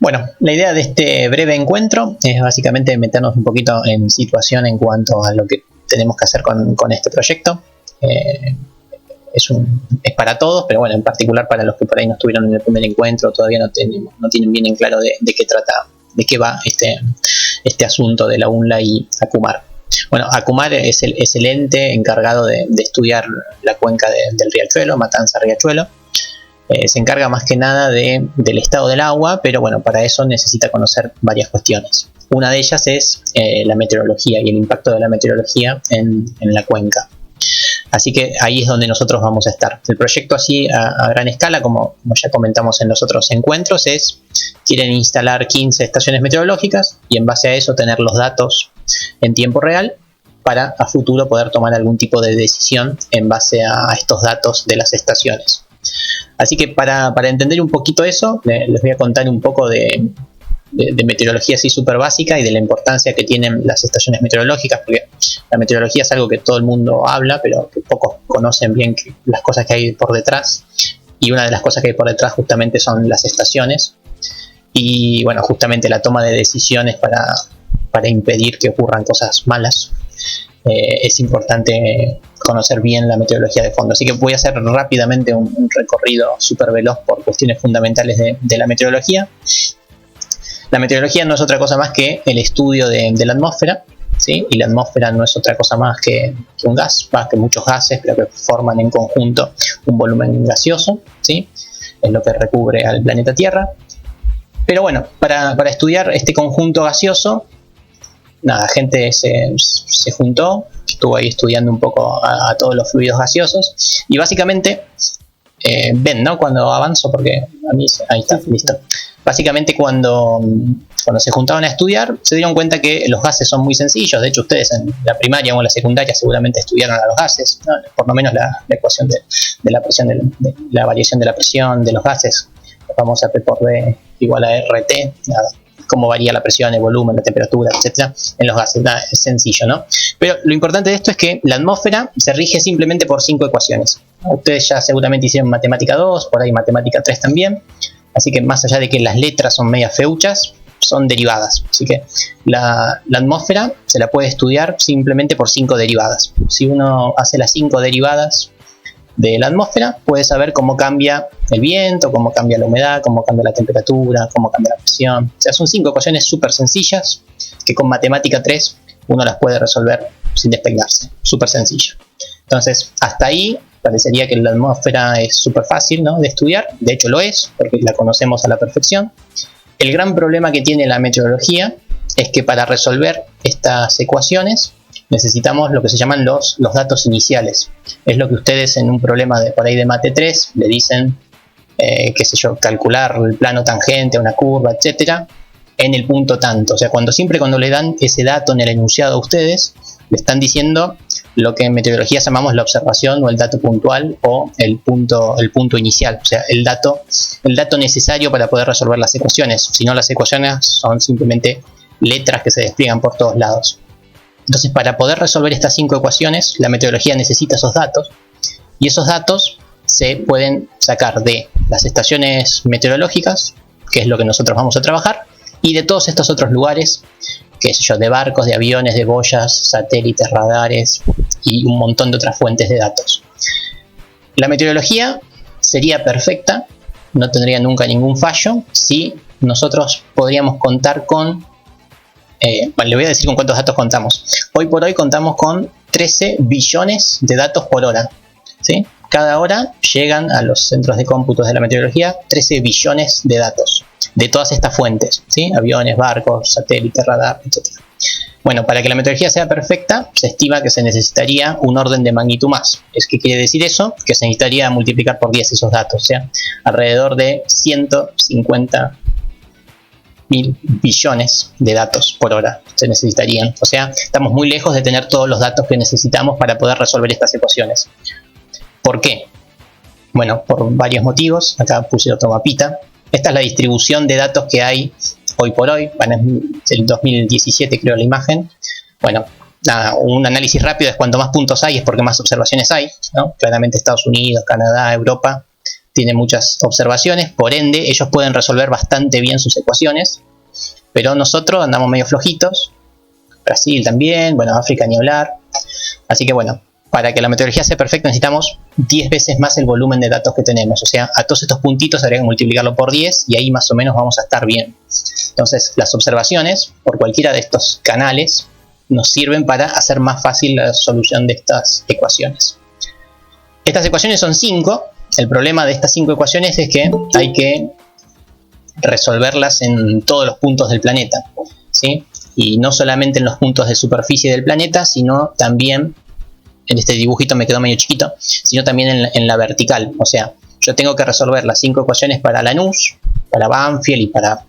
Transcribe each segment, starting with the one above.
Bueno, la idea de este breve encuentro es básicamente meternos un poquito en situación en cuanto a lo que tenemos que hacer con este proyecto. Es para todos, pero bueno, en particular para los que por ahí no estuvieron en el primer encuentro, todavía no tienen bien en claro de qué trata, de qué va este asunto de la UNLA y ACUMAR. Bueno, ACUMAR es el ente encargado de estudiar la cuenca del Riachuelo, Matanza-Riachuelo. Se encarga más que nada del estado del agua, pero bueno, para eso necesita conocer varias cuestiones. Una de ellas es la meteorología y el impacto de la meteorología en la cuenca. Así que ahí es donde nosotros vamos a estar. El proyecto así a gran escala, como ya comentamos en los otros encuentros, quieren instalar 15 estaciones meteorológicas y en base a eso tener los datos en tiempo real para a futuro poder tomar algún tipo de decisión en base a estos datos de las estaciones. Así que para entender un poquito eso, les voy a contar un poco de meteorología así súper básica y de la importancia que tienen las estaciones meteorológicas, porque la meteorología es algo que todo el mundo habla, pero que pocos conocen bien las cosas que hay por detrás. Y una de las cosas que hay por detrás justamente son las estaciones. Y bueno, justamente la toma de decisiones para impedir que ocurran cosas malas. Es importante conocer bien la meteorología de fondo. Así que voy a hacer rápidamente un recorrido súper veloz por cuestiones fundamentales de la meteorología. La meteorología no es otra cosa más que el estudio de la atmósfera, ¿sí? Y la atmósfera no es otra cosa más que un gas, que muchos gases, pero que forman en conjunto un volumen gaseoso, ¿sí? Es lo que recubre al planeta Tierra. Pero bueno, para estudiar este conjunto gaseoso, nada, gente se juntó, estuvo ahí estudiando un poco a todos los fluidos gaseosos y básicamente ven, ¿no? Cuando avanzo, porque a mí ahí está, listo. Básicamente cuando se juntaban a estudiar se dieron cuenta que los gases son muy sencillos. De hecho, ustedes en la primaria o en la secundaria seguramente estudiaron a los gases, ¿no? Por lo menos la ecuación de la presión, de la variación de la presión de los gases, la famosa P por D igual a RT, nada, cómo varía la presión, el volumen, la temperatura, etcétera, en los gases. Nada, es sencillo, ¿no? Pero lo importante de esto es que la atmósfera se rige simplemente por 5 ecuaciones. Ustedes ya seguramente hicieron matemática 2, por ahí matemática 3 también. Así que más allá de que las letras son medias feuchas, son derivadas. Así que la atmósfera se la puede estudiar simplemente por 5 derivadas. Si uno hace las 5 derivadas de la atmósfera, puede saber cómo cambia el viento, cómo cambia la humedad, cómo cambia la temperatura, cómo cambia la presión. O sea, son 5 ecuaciones súper sencillas que con matemática 3 uno las puede resolver sin despeinarse. Súper sencillo. Entonces, hasta ahí parecería que la atmósfera es súper fácil, ¿no?, de estudiar. De hecho lo es, porque la conocemos a la perfección. El gran problema que tiene la meteorología es que para resolver estas ecuaciones necesitamos lo que se llaman los datos iniciales. Es lo que ustedes en un problema por ahí de mate 3 le dicen, qué sé yo, calcular el plano tangente, una curva, etcétera, en el punto tanto. O sea, siempre cuando le dan ese dato en el enunciado a ustedes, le están diciendo lo que en meteorología llamamos la observación o el dato puntual o el punto inicial, o sea, el dato necesario para poder resolver las ecuaciones. Si no, las ecuaciones son simplemente letras que se despliegan por todos lados. Entonces, para poder resolver estas 5 ecuaciones, la meteorología necesita esos datos, y esos datos se pueden sacar de las estaciones meteorológicas, que es lo que nosotros vamos a trabajar, y de todos estos otros lugares, qué sé yo, de barcos, de aviones, de boyas, satélites, radares y un montón de otras fuentes de datos. La meteorología sería perfecta, no tendría nunca ningún fallo si nosotros podríamos contar con... bueno, le voy a decir con cuántos datos contamos. Hoy por hoy contamos con 13 billones de datos por hora, ¿sí? Cada hora llegan a los centros de cómputos de la meteorología 13 billones de datos de todas estas fuentes, ¿sí? Aviones, barcos, satélites, radar, etc. Bueno, para que la meteorología sea perfecta, se estima que se necesitaría un orden de magnitud más. ¿Qué quiere decir eso? Que se necesitaría multiplicar por 10 esos datos, o sea, alrededor de 150 mil billones de datos por hora se necesitarían. O sea, estamos muy lejos de tener todos los datos que necesitamos para poder resolver estas ecuaciones. ¿Por qué? Bueno, por varios motivos. Acá puse otro mapita. Esta es la distribución de datos que hay hoy por hoy. Bueno, es el 2017 creo la imagen. Bueno, nada, un análisis rápido es cuanto más puntos hay es porque más observaciones hay, ¿no? Claramente Estados Unidos, Canadá, Europa tiene muchas observaciones, por ende ellos pueden resolver bastante bien sus ecuaciones, pero nosotros andamos medio flojitos. Brasil también, bueno, África ni hablar. Así que bueno, para que la meteorología sea perfecta necesitamos 10 veces más el volumen de datos que tenemos. O sea, a todos estos puntitos habría que multiplicarlo por 10 y ahí más o menos vamos a estar bien. Entonces, las observaciones por cualquiera de estos canales nos sirven para hacer más fácil la solución de estas ecuaciones. Estas ecuaciones son 5. El problema de estas 5 ecuaciones es que hay que resolverlas en todos los puntos del planeta, ¿sí? Y no solamente en los puntos de superficie del planeta, sino también, en este dibujito me quedó medio chiquito, sino también en la vertical. O sea, yo tengo que resolver las 5 ecuaciones para Lanús, para Banfield y para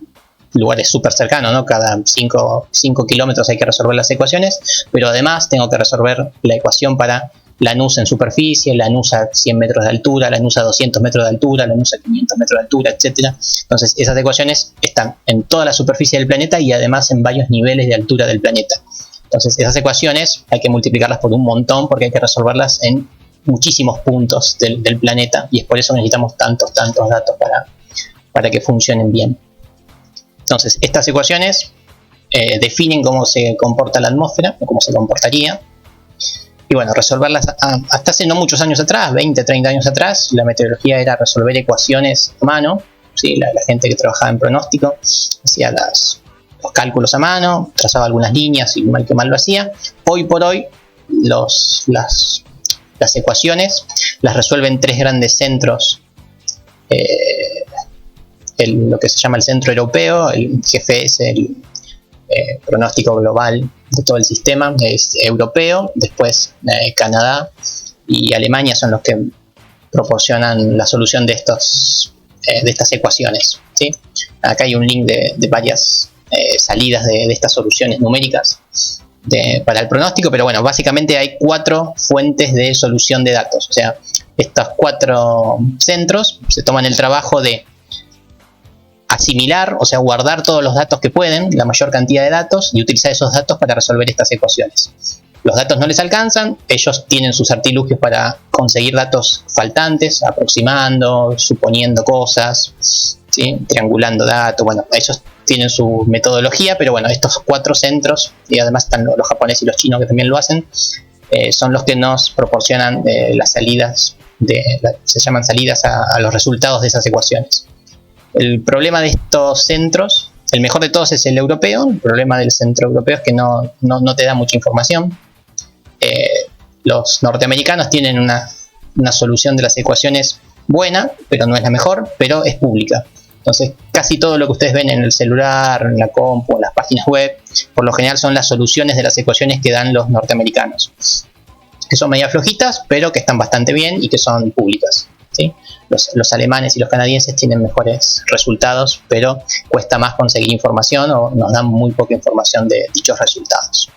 lugares súper cercanos, ¿no? Cada 5 kilómetros hay que resolver las ecuaciones, pero además tengo que resolver la ecuación para Lanús en superficie, Lanús a 100 metros de altura, Lanús a 200 metros de altura, Lanús a 500 metros de altura, etc. Entonces esas ecuaciones están en toda la superficie del planeta y además en varios niveles de altura del planeta. Entonces esas ecuaciones hay que multiplicarlas por un montón porque hay que resolverlas en muchísimos puntos del planeta y es por eso que necesitamos tantos datos para que funcionen bien. Entonces estas ecuaciones definen cómo se comporta la atmósfera o cómo se comportaría. Y bueno, resolverlas hasta hace no muchos años atrás, 20, 30 años atrás, la meteorología era resolver ecuaciones a mano, ¿sí? La gente que trabajaba en pronóstico hacía los cálculos a mano, trazaba algunas líneas y mal que mal lo hacía. Hoy por hoy las ecuaciones las resuelven 3 grandes centros, lo que se llama el centro europeo, el jefe es el pronóstico global de todo el sistema, es europeo, después Canadá y Alemania son los que proporcionan la solución de estas ecuaciones, ¿sí? Acá hay un link de varias salidas de estas soluciones numéricas para el pronóstico, pero bueno, básicamente hay 4 fuentes de solución de datos. O sea, estos 4 centros se toman el trabajo de asimilar, o sea, guardar todos los datos que pueden, la mayor cantidad de datos, y utilizar esos datos para resolver estas ecuaciones. Los datos no les alcanzan, ellos tienen sus artilugios para conseguir datos faltantes, aproximando, suponiendo cosas, ¿sí? Triangulando datos. Bueno, ellos tienen su metodología, pero bueno, estos 4 centros, y además están los japoneses y los chinos que también lo hacen, son los que nos proporcionan las salidas, se llaman salidas a los resultados de esas ecuaciones. El problema de estos centros, el mejor de todos es el europeo. El problema del centro europeo es que no te da mucha información. Los norteamericanos tienen una solución de las ecuaciones buena, pero no es la mejor, pero es pública. Entonces casi todo lo que ustedes ven en el celular, en la compu, en las páginas web, por lo general son las soluciones de las ecuaciones que dan los norteamericanos, que son media flojitas, pero que están bastante bien y que son públicas, ¿sí? Los alemanes y los canadienses tienen mejores resultados, pero cuesta más conseguir información o nos dan muy poca información de dichos resultados.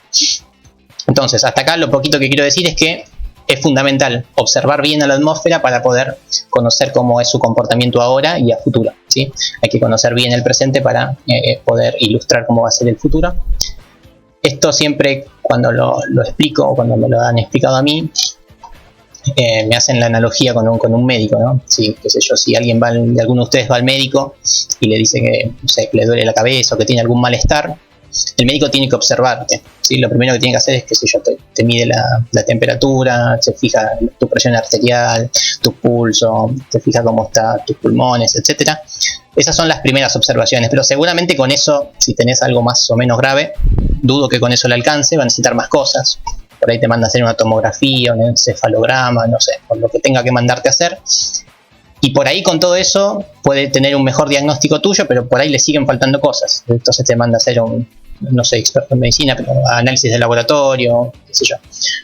Entonces, hasta acá lo poquito que quiero decir es que es fundamental observar bien a la atmósfera para poder conocer cómo es su comportamiento ahora y a futuro, ¿sí? Hay que conocer bien el presente para poder ilustrar cómo va a ser el futuro. Esto siempre cuando lo explico o cuando me lo han explicado a mí, me hacen la analogía con un médico, ¿no? Sí, qué sé yo, si alguno de ustedes va al médico y le dice que, no sé, que le duele la cabeza o que tiene algún malestar, el médico tiene que observarte, ¿sí? Lo primero que tiene que hacer es, qué sé yo, te mide la temperatura, se fija tu presión arterial, tu pulso, te fija cómo están tus pulmones, etcétera. Esas son las primeras observaciones, pero seguramente con eso, si tenés algo más o menos grave, dudo que con eso le alcance, va a necesitar más cosas. Por ahí te manda a hacer una tomografía, un encefalograma, no sé, por lo que tenga que mandarte a hacer. Y por ahí con todo eso puede tener un mejor diagnóstico tuyo, pero por ahí le siguen faltando cosas. Entonces te manda a hacer no soy experto en medicina, pero análisis de laboratorio, qué sé yo,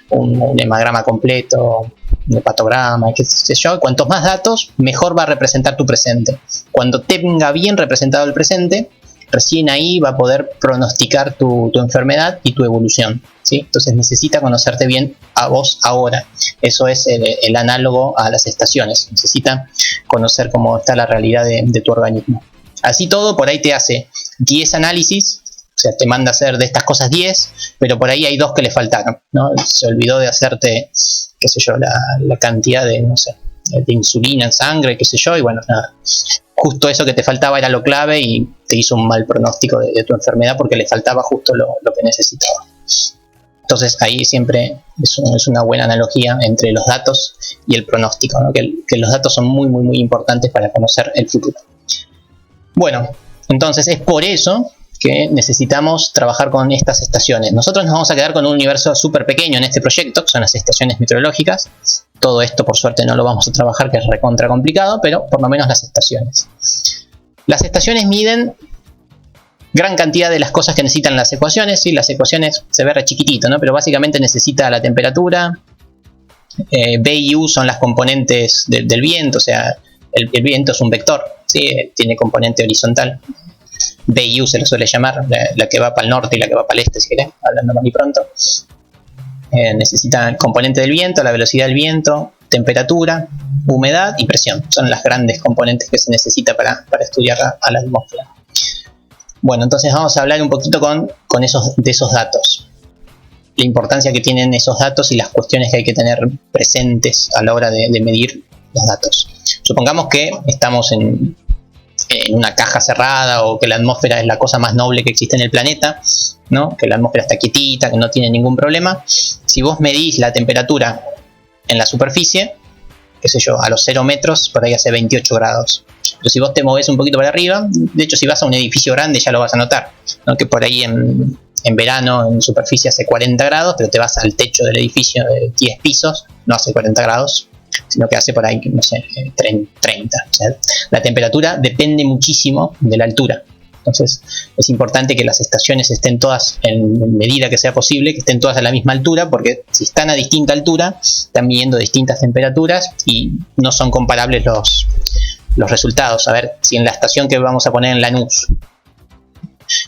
un hemograma completo, un hepatograma, qué sé yo. Cuantos más datos, mejor va a representar tu presente. Cuando tenga bien representado el presente, recién ahí va a poder pronosticar tu enfermedad y tu evolución, ¿sí? Entonces necesita conocerte bien a vos ahora. Eso es el análogo a las estaciones. Necesita conocer cómo está la realidad de tu organismo. Así todo, por ahí te hace 10 análisis, o sea, te manda a hacer de estas cosas 10, pero por ahí hay 2 que le faltaron, ¿no? Se olvidó de hacerte, qué sé yo, la cantidad de, no sé, de insulina en sangre, qué sé yo, y bueno, nada. Justo eso que te faltaba era lo clave y te hizo un mal pronóstico de tu enfermedad porque le faltaba justo lo que necesitaba. Entonces ahí siempre es una buena analogía entre los datos y el pronóstico, ¿no? que los datos son muy, muy, muy importantes para conocer el futuro. Bueno, entonces es por eso que necesitamos trabajar con estas estaciones. Nosotros nos vamos a quedar con un universo súper pequeño en este proyecto, que son las estaciones meteorológicas. Todo esto por suerte no lo vamos a trabajar, que es recontra complicado, pero por lo menos las estaciones. Las estaciones miden gran cantidad de las cosas que necesitan las ecuaciones. ¿Sí? Las ecuaciones se ve re chiquitito, ¿no? Pero básicamente necesita la temperatura, B y U son las componentes del viento, o sea, el viento es un vector, ¿sí? Tiene componente horizontal. B y U se lo suele llamar, la que va para el norte y la que va para el este, si querés, hablando más y pronto. Necesita el componente del viento, la velocidad del viento, temperatura, humedad y presión. Son las grandes componentes que se necesita para estudiar a la atmósfera. Bueno, entonces vamos a hablar un poquito de esos datos. La importancia que tienen esos datos y las cuestiones que hay que tener presentes a la hora de medir los datos. Supongamos que estamos en una caja cerrada o que la atmósfera es la cosa más noble que existe en el planeta, ¿no? Que la atmósfera está quietita, que no tiene ningún problema. Si vos medís la temperatura en la superficie, qué sé yo, a los 0 metros, por ahí hace 28 grados. Pero si vos te movés un poquito para arriba, de hecho si vas a un edificio grande ya lo vas a notar, ¿no? Que por ahí en verano en superficie hace 40 grados, pero te vas al techo del edificio de 10 pisos, no hace 40 grados, sino que hace por ahí, no sé, 30. O sea, la temperatura depende muchísimo de la altura. Entonces es importante que las estaciones estén todas, en medida que sea posible, que estén todas a la misma altura, porque si están a distinta altura, están midiendo distintas temperaturas y no son comparables los resultados. A ver, si en la estación que vamos a poner en Lanús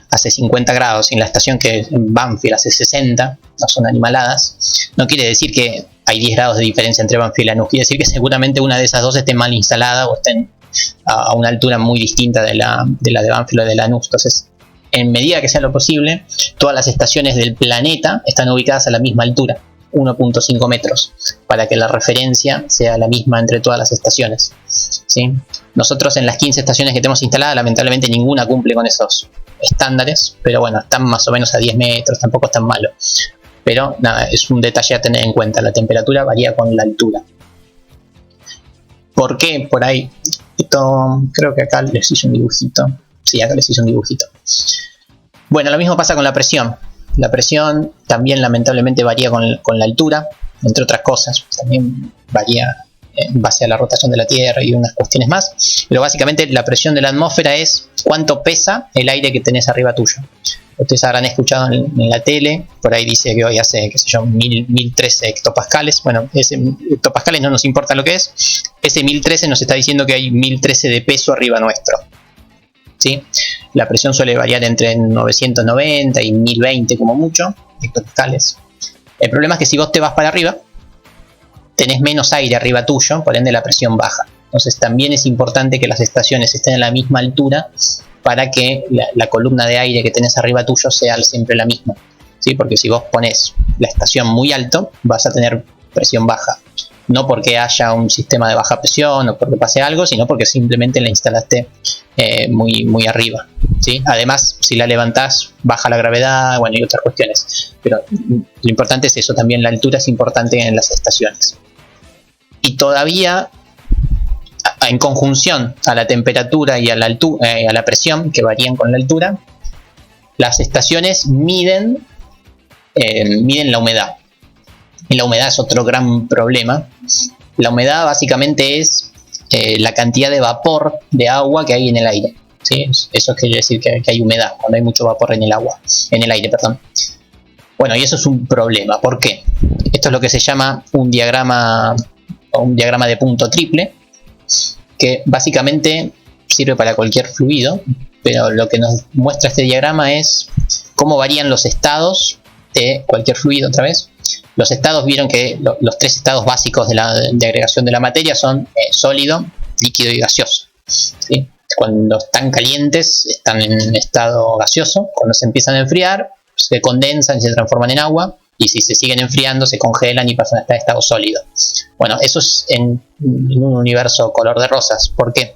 hace 50 grados y en la estación que en Banfield hace 60, no son animaladas, no quiere decir que hay 10 grados de diferencia entre Banfield y Lanús, quiere decir que seguramente una de esas dos esté mal instalada o estén a una altura muy distinta de la de Banfield o de Lanús. Entonces, en medida que sea lo posible, todas las estaciones del planeta están ubicadas a la misma altura, 1.5 metros, para que la referencia sea la misma entre todas las estaciones, ¿sí? Nosotros en las 15 estaciones que tenemos instaladas, lamentablemente ninguna cumple con esos estándares, pero bueno, están más o menos a 10 metros, tampoco es tan malo. Pero nada, es un detalle a tener en cuenta, la temperatura varía con la altura. ¿Por qué? Por ahí, esto creo que acá les hice un dibujito. Sí, acá les hice un dibujito. Bueno, lo mismo pasa con la presión. La presión también lamentablemente varía con la altura, entre otras cosas. También varía en base a la rotación de la Tierra y unas cuestiones más. Pero básicamente la presión de la atmósfera es cuánto pesa el aire que tenés arriba tuyo. Ustedes habrán escuchado en la tele, por ahí dice que hoy hace, qué sé yo, 1013 hectopascales. Bueno, ese hectopascales no nos importa lo que es. Ese 1013 nos está diciendo que hay 1013 de peso arriba nuestro, ¿sí? La presión suele variar entre 990 y 1020 como mucho hectopascales. El problema es que si vos te vas para arriba, tenés menos aire arriba tuyo, por ende la presión baja. Entonces también es importante que las estaciones estén a la misma altura para que la columna de aire que tenés arriba tuyo sea siempre la misma, ¿sí? Porque si vos pones la estación muy alto, vas a tener presión baja. No porque haya un sistema de baja presión o porque pase algo, sino porque simplemente la instalaste muy, muy arriba, ¿sí? Además, si la levantás, baja la gravedad, bueno, y otras cuestiones. Pero lo importante es eso, también la altura es importante en las estaciones. Y todavía, en conjunción a la temperatura y a la presión, que varían con la altura, las estaciones miden la humedad. Y la humedad es otro gran problema. La humedad básicamente es la cantidad de vapor de agua que hay en el aire, ¿sí? Eso quiere decir que hay humedad, cuando hay mucho vapor en el aire, perdón. Bueno, y eso es un problema. ¿Por qué? Esto es lo que se llama un diagrama de punto triple, que básicamente sirve para cualquier fluido, pero lo que nos muestra este diagrama es cómo varían los estados de cualquier fluido. Otra vez, los estados, vieron que los tres estados básicos de agregación de la materia son sólido, líquido y gaseoso, ¿sí? Cuando están calientes están en estado gaseoso, cuando se empiezan a enfriar se condensan y se transforman en agua, y si se siguen enfriando se congelan y pasan a estar en estado sólido. Bueno, eso es en un universo color de rosas. ¿Por qué?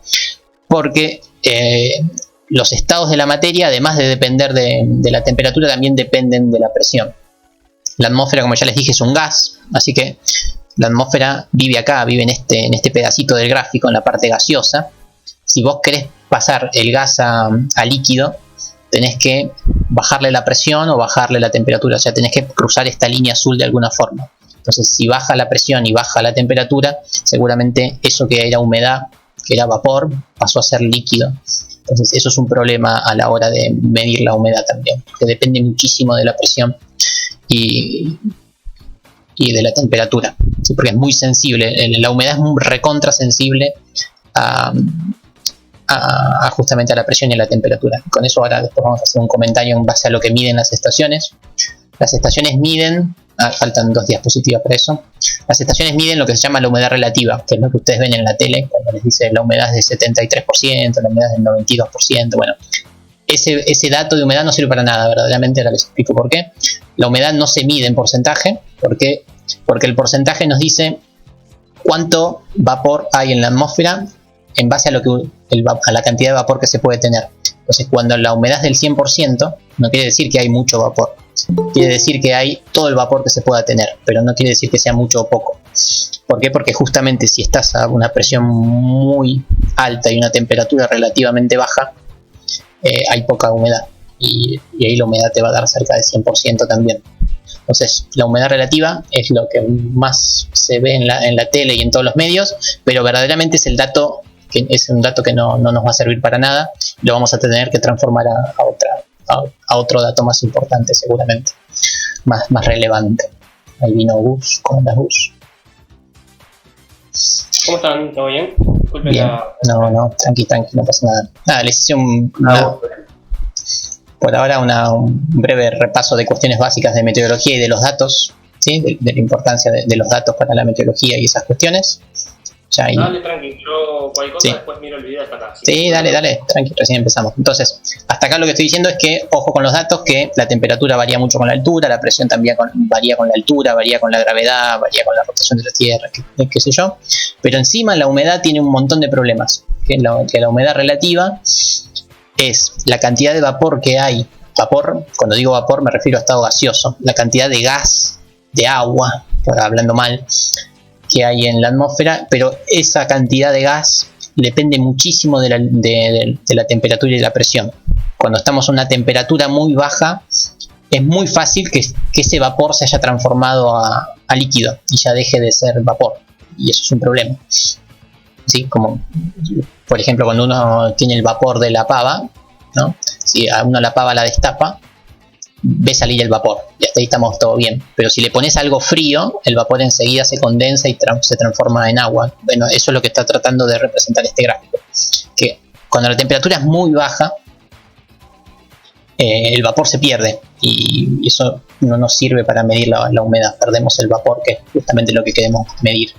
Porque los estados de la materia, además de depender de la temperatura, también dependen de la presión. La atmósfera, como ya les dije, es un gas, así que la atmósfera vive acá, vive en este pedacito del gráfico, en la parte gaseosa. Si vos querés pasar el gas a líquido, tenés que bajarle la presión o bajarle la temperatura, o sea, tenés que cruzar esta línea azul de alguna forma. Entonces, si baja la presión y baja la temperatura, seguramente eso que era humedad, que era vapor, pasó a ser líquido. Entonces, eso es un problema a la hora de medir la humedad también, porque depende muchísimo de la presión y de la temperatura, ¿sí? Porque es muy sensible, la humedad es muy recontra sensible justamente a la presión y a la temperatura. Con eso ahora después vamos a hacer un comentario en base a lo que miden las estaciones. Las estaciones miden, faltan 2 diapositivas para eso. Las estaciones miden lo que se llama la humedad relativa, que es lo que ustedes ven en la tele, cuando les dice la humedad es del 73%, la humedad es del 92%, bueno. Ese dato de humedad no sirve para nada, verdaderamente, ahora les explico por qué. La humedad no se mide en porcentaje, porque el porcentaje nos dice cuánto vapor hay en la atmósfera en base a la cantidad de vapor que se puede tener. Entonces, cuando la humedad es del 100%, no quiere decir que hay mucho vapor. Quiere decir que hay todo el vapor que se pueda tener, pero no quiere decir que sea mucho o poco. ¿Por qué? Porque justamente si estás a una presión muy alta y una temperatura relativamente baja, hay poca humedad. Y ahí la humedad te va a dar cerca del 100% también. Entonces, la humedad relativa es lo que más se ve en la tele y en todos los medios, pero verdaderamente es un dato que no nos va a servir para nada. Lo vamos a tener que transformar a otro dato más importante, seguramente, más relevante. Ahí vino Gus, ¿cómo andas, Gus? ¿Cómo están? ¿Todo bien? Disculpen Bien. No, tranqui, no pasa nada. Nada, les hice por ahora un breve repaso de cuestiones básicas de meteorología y de los datos, ¿sí? De la importancia de los datos para la meteorología y esas cuestiones. Dale, tranqui, yo cualquier cosa sí. Después miro el video hasta acá. Sí, dale, tranqui, recién empezamos. Entonces, hasta acá lo que estoy diciendo es que, ojo con los datos, que la temperatura varía mucho con la altura, la presión también varía con la altura, varía con la gravedad, varía con la rotación de la Tierra, qué sé yo. Pero encima la humedad tiene un montón de problemas. Que la humedad relativa es la cantidad de vapor que hay. Vapor, cuando digo vapor me refiero a estado gaseoso. La cantidad de gas, de agua, hablando mal, que hay en la atmósfera, pero esa cantidad de gas depende muchísimo de la temperatura y de la presión. Cuando estamos a una temperatura muy baja, es muy fácil que ese vapor se haya transformado a líquido y ya deje de ser vapor, y eso es un problema. ¿Sí? Como por ejemplo cuando uno tiene el vapor de la pava, ¿no? Si a uno la pava la destapa, ve salir el vapor y hasta ahí estamos todo bien, pero si le pones algo frío, el vapor enseguida se condensa y se transforma en agua. Bueno, eso es lo que está tratando de representar este gráfico, que cuando la temperatura es muy baja, el vapor se pierde y eso no nos sirve para medir la humedad, perdemos el vapor, que es justamente lo que queremos medir.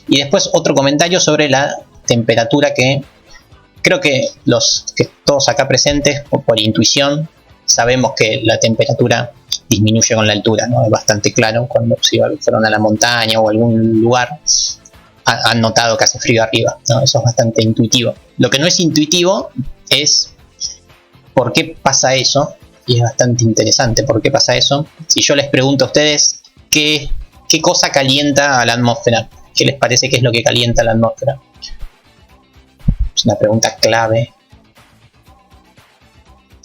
Y después otro comentario sobre la temperatura, que creo que todos acá presentes, por intuición, sabemos que la temperatura disminuye con la altura, ¿no? Es bastante claro. Cuando si fueron a la montaña o a algún lugar, han notado que hace frío arriba, ¿no? Eso es bastante intuitivo. Lo que no es intuitivo es por qué pasa eso, y es bastante interesante por qué pasa eso. Si yo les pregunto a ustedes qué cosa calienta a la atmósfera, ¿qué les parece que es lo que calienta la atmósfera? Es una pregunta clave.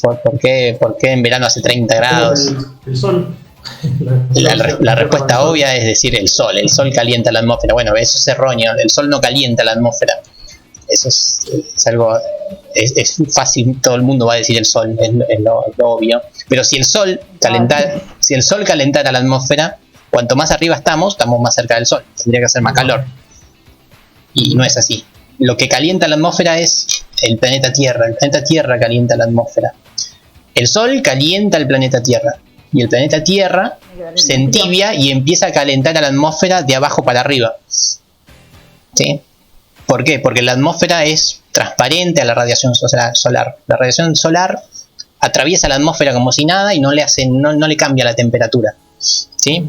¿Por qué en verano hace 30 grados? El sol. La respuesta obvia es decir el sol. El sol calienta la atmósfera. Bueno, eso es erróneo. El sol no calienta la atmósfera. Eso es algo... Es fácil, todo el mundo va a decir el sol, es lo obvio. Pero si el sol calentara la atmósfera, cuanto más arriba estamos más cerca del sol. Tendría que hacer más calor. Y no es así. Lo que calienta la atmósfera es el planeta Tierra. El planeta Tierra calienta la atmósfera. El Sol calienta el planeta Tierra. Y el planeta Tierra se entibia y empieza a calentar a la atmósfera de abajo para arriba. ¿Sí? ¿Por qué? Porque la atmósfera es transparente a la radiación solar. La radiación solar atraviesa la atmósfera como si nada y no le cambia la temperatura. ¿sí?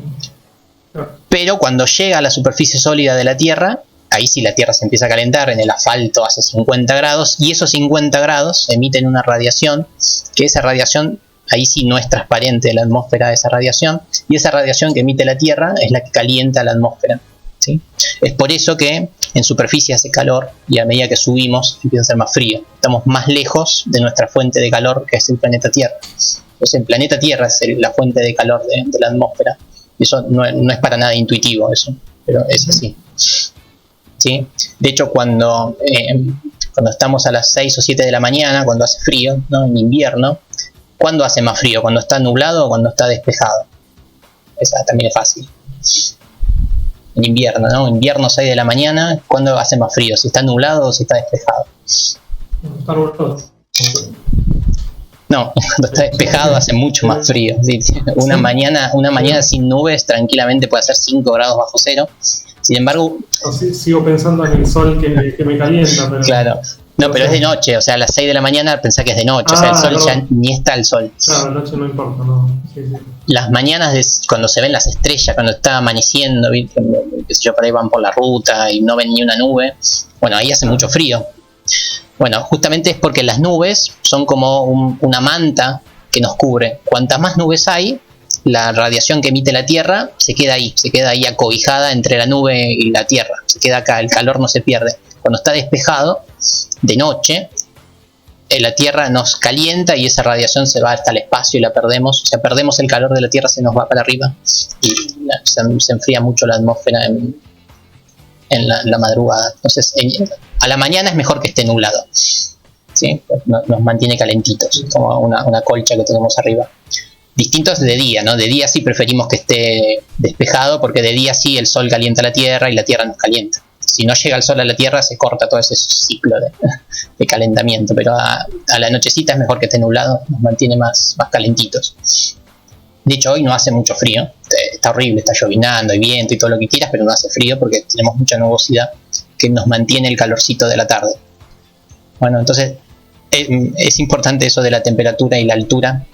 Pero cuando llega a la superficie sólida de la Tierra, ahí sí la Tierra se empieza a calentar, en el asfalto hace 50 grados, y esos 50 grados emiten una radiación, que esa radiación, ahí sí no es transparente la atmósfera de esa radiación, y esa radiación que emite la Tierra es la que calienta la atmósfera, ¿sí? Es por eso que en superficie hace calor, y a medida que subimos empieza a ser más frío. Estamos más lejos de nuestra fuente de calor, que es el planeta Tierra. Entonces el planeta Tierra es la fuente de calor de la atmósfera. Eso no es para nada intuitivo, eso, pero es así, ¿sí? De hecho, cuando estamos a las 6 o 7 de la mañana, cuando hace frío, ¿no? En invierno, ¿cuándo hace más frío? ¿Cuando está nublado o cuando está despejado? Esa también es fácil. En invierno, ¿no? Invierno 6 de la mañana, ¿cuándo hace más frío? ¿Si está nublado o si está despejado? Está nublado. No, cuando está despejado hace mucho más frío. ¿Sí? Una mañana sin nubes tranquilamente puede hacer 5 grados bajo cero. Sin embargo... Sigo pensando en el sol que me calienta. Pero... Claro. No, pero es de noche, o sea, a las 6 de la mañana pensá que es de noche, o sea, el sol ya ni está el sol. Claro, de noche no importa, no. Sí. Las mañanas cuando se ven las estrellas, cuando está amaneciendo, ¿viste? Qué sé yo, por ahí van por la ruta y no ven ni una nube, bueno, ahí hace mucho frío. Bueno, justamente es porque las nubes son como una manta que nos cubre. Cuantas más nubes hay, la radiación que emite la Tierra se queda ahí acobijada entre la nube y la Tierra, se queda acá, el calor no se pierde. Cuando está despejado, de noche, la Tierra nos calienta y esa radiación se va hasta el espacio y la perdemos. O sea, perdemos el calor de la Tierra, se nos va para arriba y se enfría mucho la atmósfera en la madrugada. Entonces, a la mañana es mejor que esté nublado, ¿sí? Nos mantiene calentitos, como una colcha que tenemos arriba. Distintos de día, ¿no? De día sí preferimos que esté despejado, porque de día sí el sol calienta la Tierra y la Tierra nos calienta. Si no llega el sol a la Tierra se corta todo ese ciclo de calentamiento, pero a la nochecita es mejor que esté nublado, nos mantiene más calentitos. De hecho, hoy no hace mucho frío, está horrible, está llovinando, hay viento y todo lo que quieras, pero no hace frío porque tenemos mucha nubosidad que nos mantiene el calorcito de la tarde. Bueno, entonces es importante eso de la temperatura y la altura,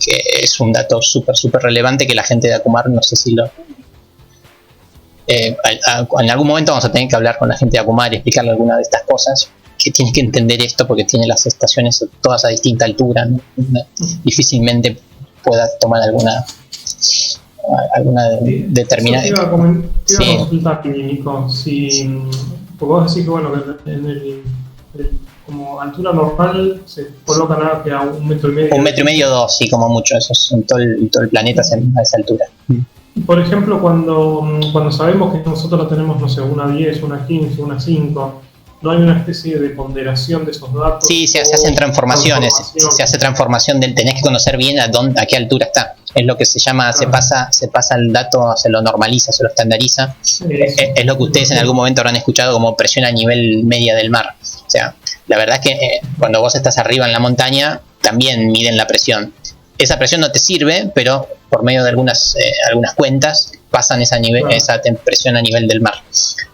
que es un dato súper relevante que la gente de Akumar, no sé si lo... en algún momento vamos a tener que hablar con la gente de Akumar y explicarle alguna de estas cosas, que tiene que entender esto porque tiene las estaciones todas a distinta altura, ¿no? Difícilmente pueda tomar alguna determinada... Te iba a consultar, Nico, porque vos decís que bueno, que como altura normal se coloca nada que a 1,5 metros. 1,5 metros, 2, sí, como mucho, eso es en todo el planeta a esa altura. Por ejemplo, cuando sabemos que nosotros no tenemos, no sé, una 10, una 15, una 5, ¿no hay una especie de ponderación de esos datos? Sí, se hacen transformaciones, se hace transformación tenés que conocer bien a qué altura está. Es lo que se llama, se pasa el dato, se lo normaliza, se lo estandariza. Es lo que ustedes en algún momento habrán escuchado como presión a nivel media del mar. O sea, la verdad es que cuando vos estás arriba en la montaña, también miden la presión. Esa presión no te sirve, pero por medio de algunas cuentas pasan esa presión a nivel del mar,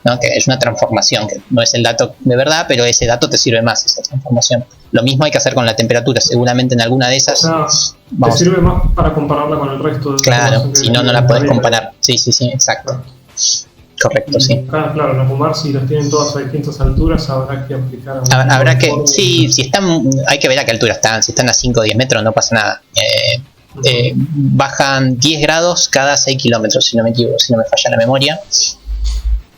¿no? Que es una transformación, que no es el dato de verdad, pero ese dato te sirve más, esa transformación. Lo mismo hay que hacer con la temperatura, seguramente en alguna de esas... O sea, te sirve más para compararla con el resto de... Claro, si no la podés comparar. Sí, exacto. Correcto, sí. Claro, en Akumar, si las tienen todas a distintas alturas, habrá que aplicar... si están, hay que ver a qué altura están. Si están a 5 o 10 metros no pasa nada. Bajan 10 grados cada 6 kilómetros, si no me equivoco, si no me falla la memoria.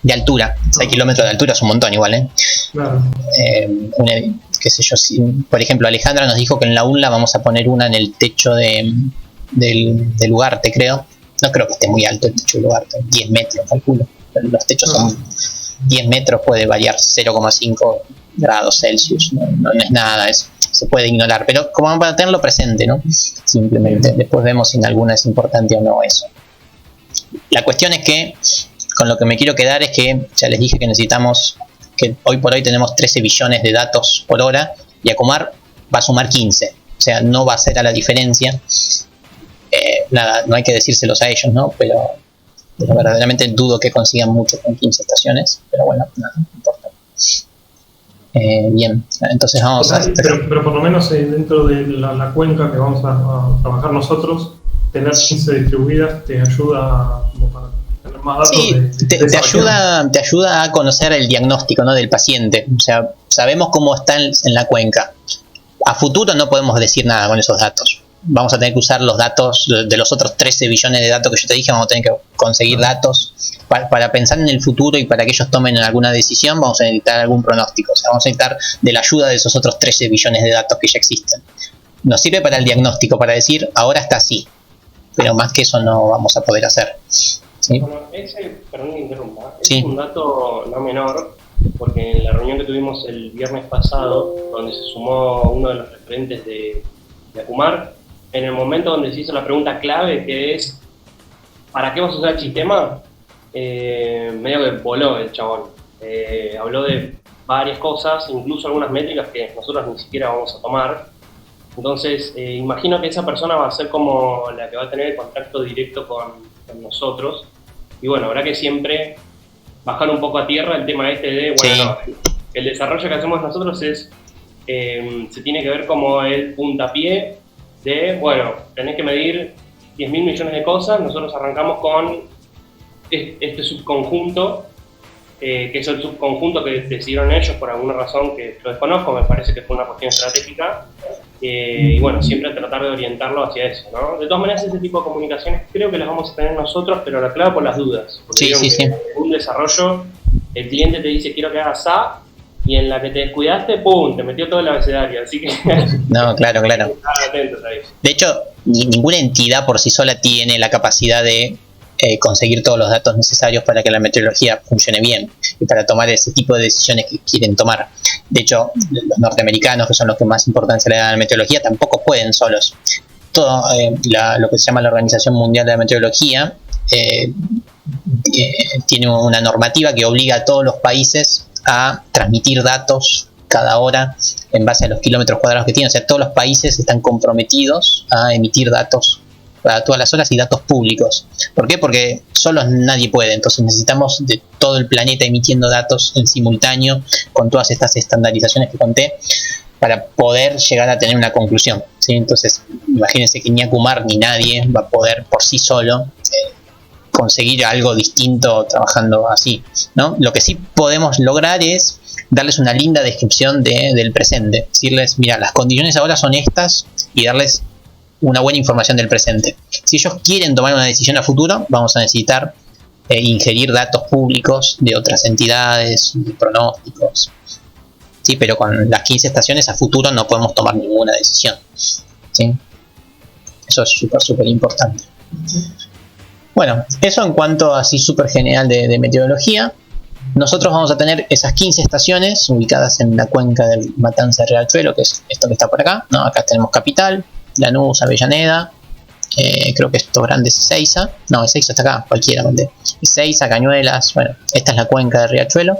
De altura, 6 kilómetros de altura es un montón igual, ¿eh? Claro. Qué sé yo, por ejemplo, Alejandra nos dijo que en la UNLA vamos a poner una en el techo del Ugarte, creo. No creo que esté muy alto el techo del Ugarte, 10 metros, calculo. Los techos son 10 metros, puede variar 0,5 grados Celsius, no es nada, se puede ignorar, pero como para tenerlo presente, ¿no? Simplemente, después vemos si en alguna es importante o no eso. La cuestión es que, con lo que me quiero quedar es que, ya les dije que necesitamos, que hoy por hoy tenemos 13 billones de datos por hora, y Akumar va a sumar 15, o sea, no va a ser a la diferencia. Nada, no hay que decírselos a ellos, ¿no? Pero verdaderamente dudo que consigan mucho con 15 estaciones, pero bueno, nada, no importa. Bien, entonces vamos pero por lo menos dentro de la cuenca que vamos a trabajar nosotros, tener 15 distribuidas te ayuda como para tener más datos. Sí, te ayuda a conocer el diagnóstico, ¿no?, del paciente. O sea, sabemos cómo está en la cuenca. A futuro no podemos decir nada con esos datos. Vamos a tener que usar los datos de los otros 13 billones de datos que yo te dije. Vamos a tener que conseguir datos para pensar en el futuro, y para que ellos tomen alguna decisión vamos a necesitar algún pronóstico. O sea, vamos a necesitar de la ayuda de esos otros 13 billones de datos que ya existen. Nos sirve para el diagnóstico, para decir ahora está así, pero más que eso no vamos a poder hacer. ¿Sí? Bueno, perdón que interrumpa, sí, es un dato no menor, porque en la reunión que tuvimos el viernes pasado, donde se sumó uno de los referentes de Akumar, en el momento donde se hizo la pregunta clave, que es ¿para qué vas a usar el sistema? Medio que voló el chabón. Habló de varias cosas, incluso algunas métricas que nosotros ni siquiera vamos a tomar. Entonces, imagino que esa persona va a ser como la que va a tener el contacto directo con nosotros. Y bueno, habrá que siempre bajar un poco a tierra el tema este de, bueno, sí, no, el desarrollo que hacemos nosotros es, se tiene que ver como el puntapié de, bueno, tenés que medir 10.000 millones de cosas. Nosotros arrancamos con este subconjunto, que es el subconjunto que decidieron ellos por alguna razón que lo desconozco, me parece que fue una cuestión estratégica, y bueno, siempre tratar de orientarlo hacia eso, ¿no? De todas maneras, ese tipo de comunicaciones creo que las vamos a tener nosotros, pero la clave por las dudas, porque en un desarrollo el cliente te dice quiero que hagas A, y en la que te descuidaste, ¡pum!, te metió todo el abecedario, así que... No, claro. Estar atentos ahí. De hecho, ninguna entidad por sí sola tiene la capacidad de conseguir todos los datos necesarios para que la meteorología funcione bien y para tomar ese tipo de decisiones que quieren tomar. De hecho, los norteamericanos, que son los que más importancia le dan a la meteorología, tampoco pueden solos. Todo lo que se llama la Organización Mundial de la Meteorología tiene una normativa que obliga a todos los países a transmitir datos cada hora en base a los kilómetros cuadrados que tienen. O sea, todos los países están comprometidos a emitir datos para todas las horas y datos públicos. ¿Por qué? Porque solos nadie puede. Entonces necesitamos de todo el planeta emitiendo datos en simultáneo con todas estas estandarizaciones que conté para poder llegar a tener una conclusión, ¿sí? Entonces imagínense que ni Akumar ni nadie va a poder por sí solo conseguir algo distinto trabajando así, ¿no? Lo que sí podemos lograr es darles una linda descripción del presente, decirles, mira, las condiciones ahora son estas, y darles una buena información del presente. Si ellos quieren tomar una decisión a futuro, vamos a necesitar ingerir datos públicos de otras entidades, de pronósticos, ¿sí? Pero con las 15 estaciones a futuro no podemos tomar ninguna decisión, ¿sí? Eso es súper importante. Bueno, eso en cuanto así súper general de meteorología. Nosotros vamos a tener esas 15 estaciones ubicadas en la cuenca del Matanza-Riachuelo, que es esto que está por acá, ¿no? Acá tenemos Capital, Lanús, Avellaneda, creo que esto grande es Ezeiza. No, Ezeiza está acá, cualquiera, ¿vale? Ezeiza, Cañuelas, bueno, esta es la cuenca de Riachuelo,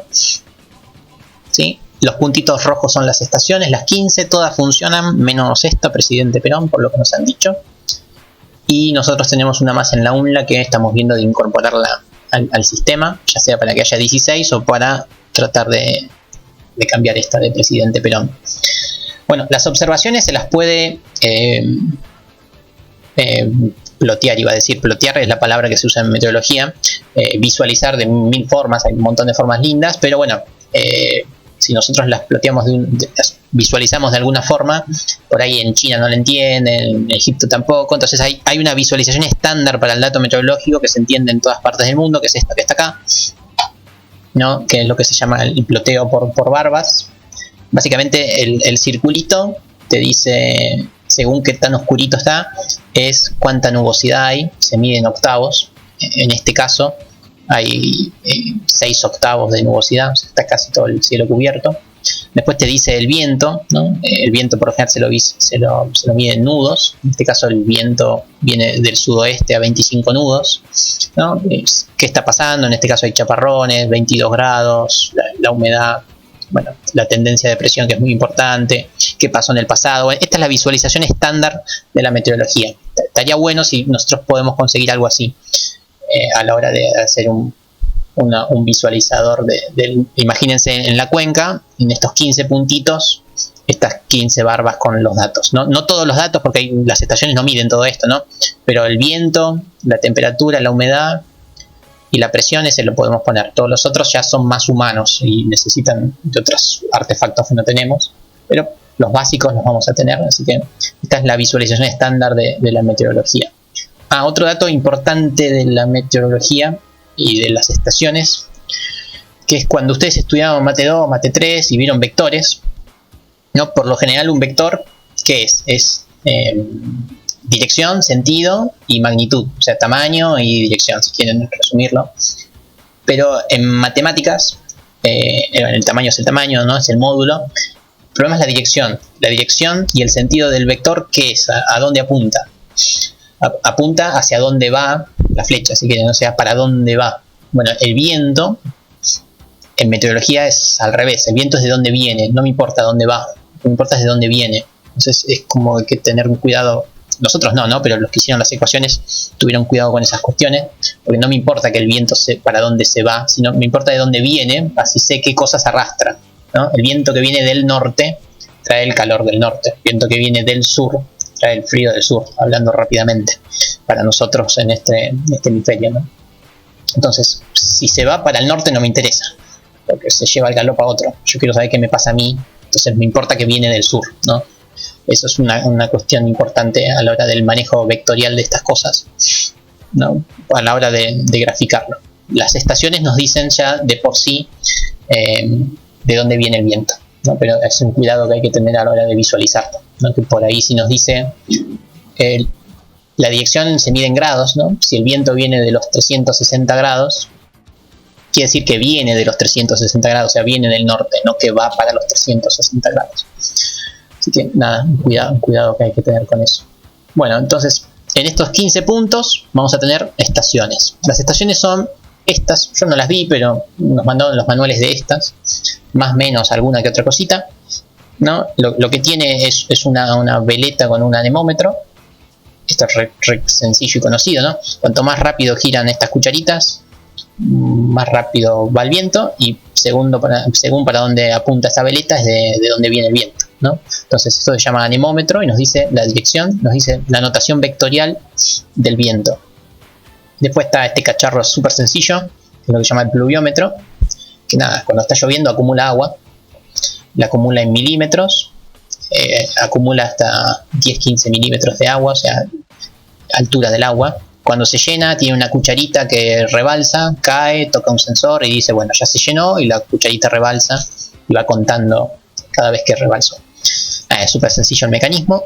¿sí? Los puntitos rojos son las estaciones, las 15, todas funcionan, menos esta, Presidente Perón, por lo que nos han dicho. Y nosotros tenemos una más en la UNLA que estamos viendo de incorporarla al sistema, ya sea para que haya 16 o para tratar de cambiar esta de Presidente Perón. Bueno, las observaciones se las puede plotear, iba a decir, plotear es la palabra que se usa en meteorología, visualizar de 1000 formas, hay un montón de formas lindas, pero bueno, si nosotros las ploteamos, las visualizamos de alguna forma, por ahí en China no la entienden, en Egipto tampoco, entonces hay una visualización estándar para el dato meteorológico que se entiende en todas partes del mundo, que es esta que está acá, ¿no? Que es lo que se llama el ploteo por barbas. Básicamente el circulito te dice, según qué tan oscurito está, es cuánta nubosidad hay, se mide en octavos. En este caso hay 6 octavos de nubosidad, o sea, está casi todo el cielo cubierto. Después te dice el viento, ¿no? El viento por lo general se lo mide en nudos. En este caso el viento viene del sudoeste a 25 nudos, ¿no? ¿Qué está pasando? En este caso hay chaparrones, 22 grados, la humedad, bueno, la tendencia de presión, que es muy importante, qué pasó en el pasado. Esta es la visualización estándar de la meteorología. Estaría bueno si nosotros podemos conseguir algo así a la hora de hacer un visualizador imagínense en la cuenca, en estos 15 puntitos, estas 15 barbas con los datos, ¿no? No todos los datos, porque las estaciones no miden todo esto, ¿no? Pero el viento, la temperatura, la humedad y la presión, ese lo podemos poner. Todos los otros ya son más humanos y necesitan de otros artefactos que no tenemos, pero los básicos los vamos a tener, así que esta es la visualización estándar de la meteorología. Otro dato importante de la meteorología y de las estaciones, que es cuando ustedes estudiaban Mate 2, Mate 3 y vieron vectores, ¿no? Por lo general un vector, ¿qué es? Es dirección, sentido y magnitud, o sea, tamaño y dirección, si quieren resumirlo. Pero en matemáticas, el tamaño es el tamaño, ¿no? Es el módulo. El problema es la dirección. La dirección y el sentido del vector, ¿qué es? ¿A dónde apunta? Apunta hacia dónde va la flecha, si quieren, o sea, para dónde va. Bueno, el viento en meteorología es al revés. El viento es de dónde viene, no me importa dónde va, lo que me importa es de dónde viene. Entonces es como hay que tener un cuidado. Nosotros no, pero los que hicieron las ecuaciones tuvieron cuidado con esas cuestiones, porque no me importa que el viento para dónde se va, sino me importa de dónde viene, así sé qué cosas arrastra, ¿no? El viento que viene del norte trae el calor del norte, el viento que viene del sur trae el frío del sur, hablando rápidamente para nosotros en este hemisferio, ¿no? Entonces, si se va para el norte no me interesa, porque se lleva el calor para otro. Yo quiero saber qué me pasa a mí, entonces me importa que viene del sur, ¿no? Eso es una cuestión importante a la hora del manejo vectorial de estas cosas, ¿no? A la hora de graficarlo. Las estaciones nos dicen ya de por sí de dónde viene el viento, ¿no? Pero es un cuidado que hay que tener a la hora de visualizarlo, ¿no? Que por ahí si nos dice la dirección se mide en grados, ¿no? Si el viento viene de los 360 grados, quiere decir que viene de los 360 grados, o sea, viene del norte, no que va para los 360 grados. Así que nada, un cuidado que hay que tener con eso. Bueno, entonces en estos 15 puntos vamos a tener estaciones. Las estaciones son estas, yo no las vi, pero nos mandaron los manuales de estas, más o menos alguna que otra cosita, ¿no? Lo que tiene es una veleta con un anemómetro. Esto es re sencillo y conocido, ¿no? Cuanto más rápido giran estas cucharitas, más rápido va el viento, y según para dónde apunta esa veleta es de dónde viene el viento, ¿no? Entonces esto se llama anemómetro y nos dice la dirección, nos dice la notación vectorial del viento. Después está este cacharro súper sencillo, que es lo que se llama el pluviómetro, que nada, cuando está lloviendo acumula agua, la acumula en milímetros, acumula hasta 10-15 milímetros de agua, o sea, altura del agua. Cuando se llena tiene una cucharita que rebalsa, cae, toca un sensor y dice, bueno, ya se llenó, y la cucharita rebalsa y va contando cada vez que rebalsó. Es súper sencillo el mecanismo.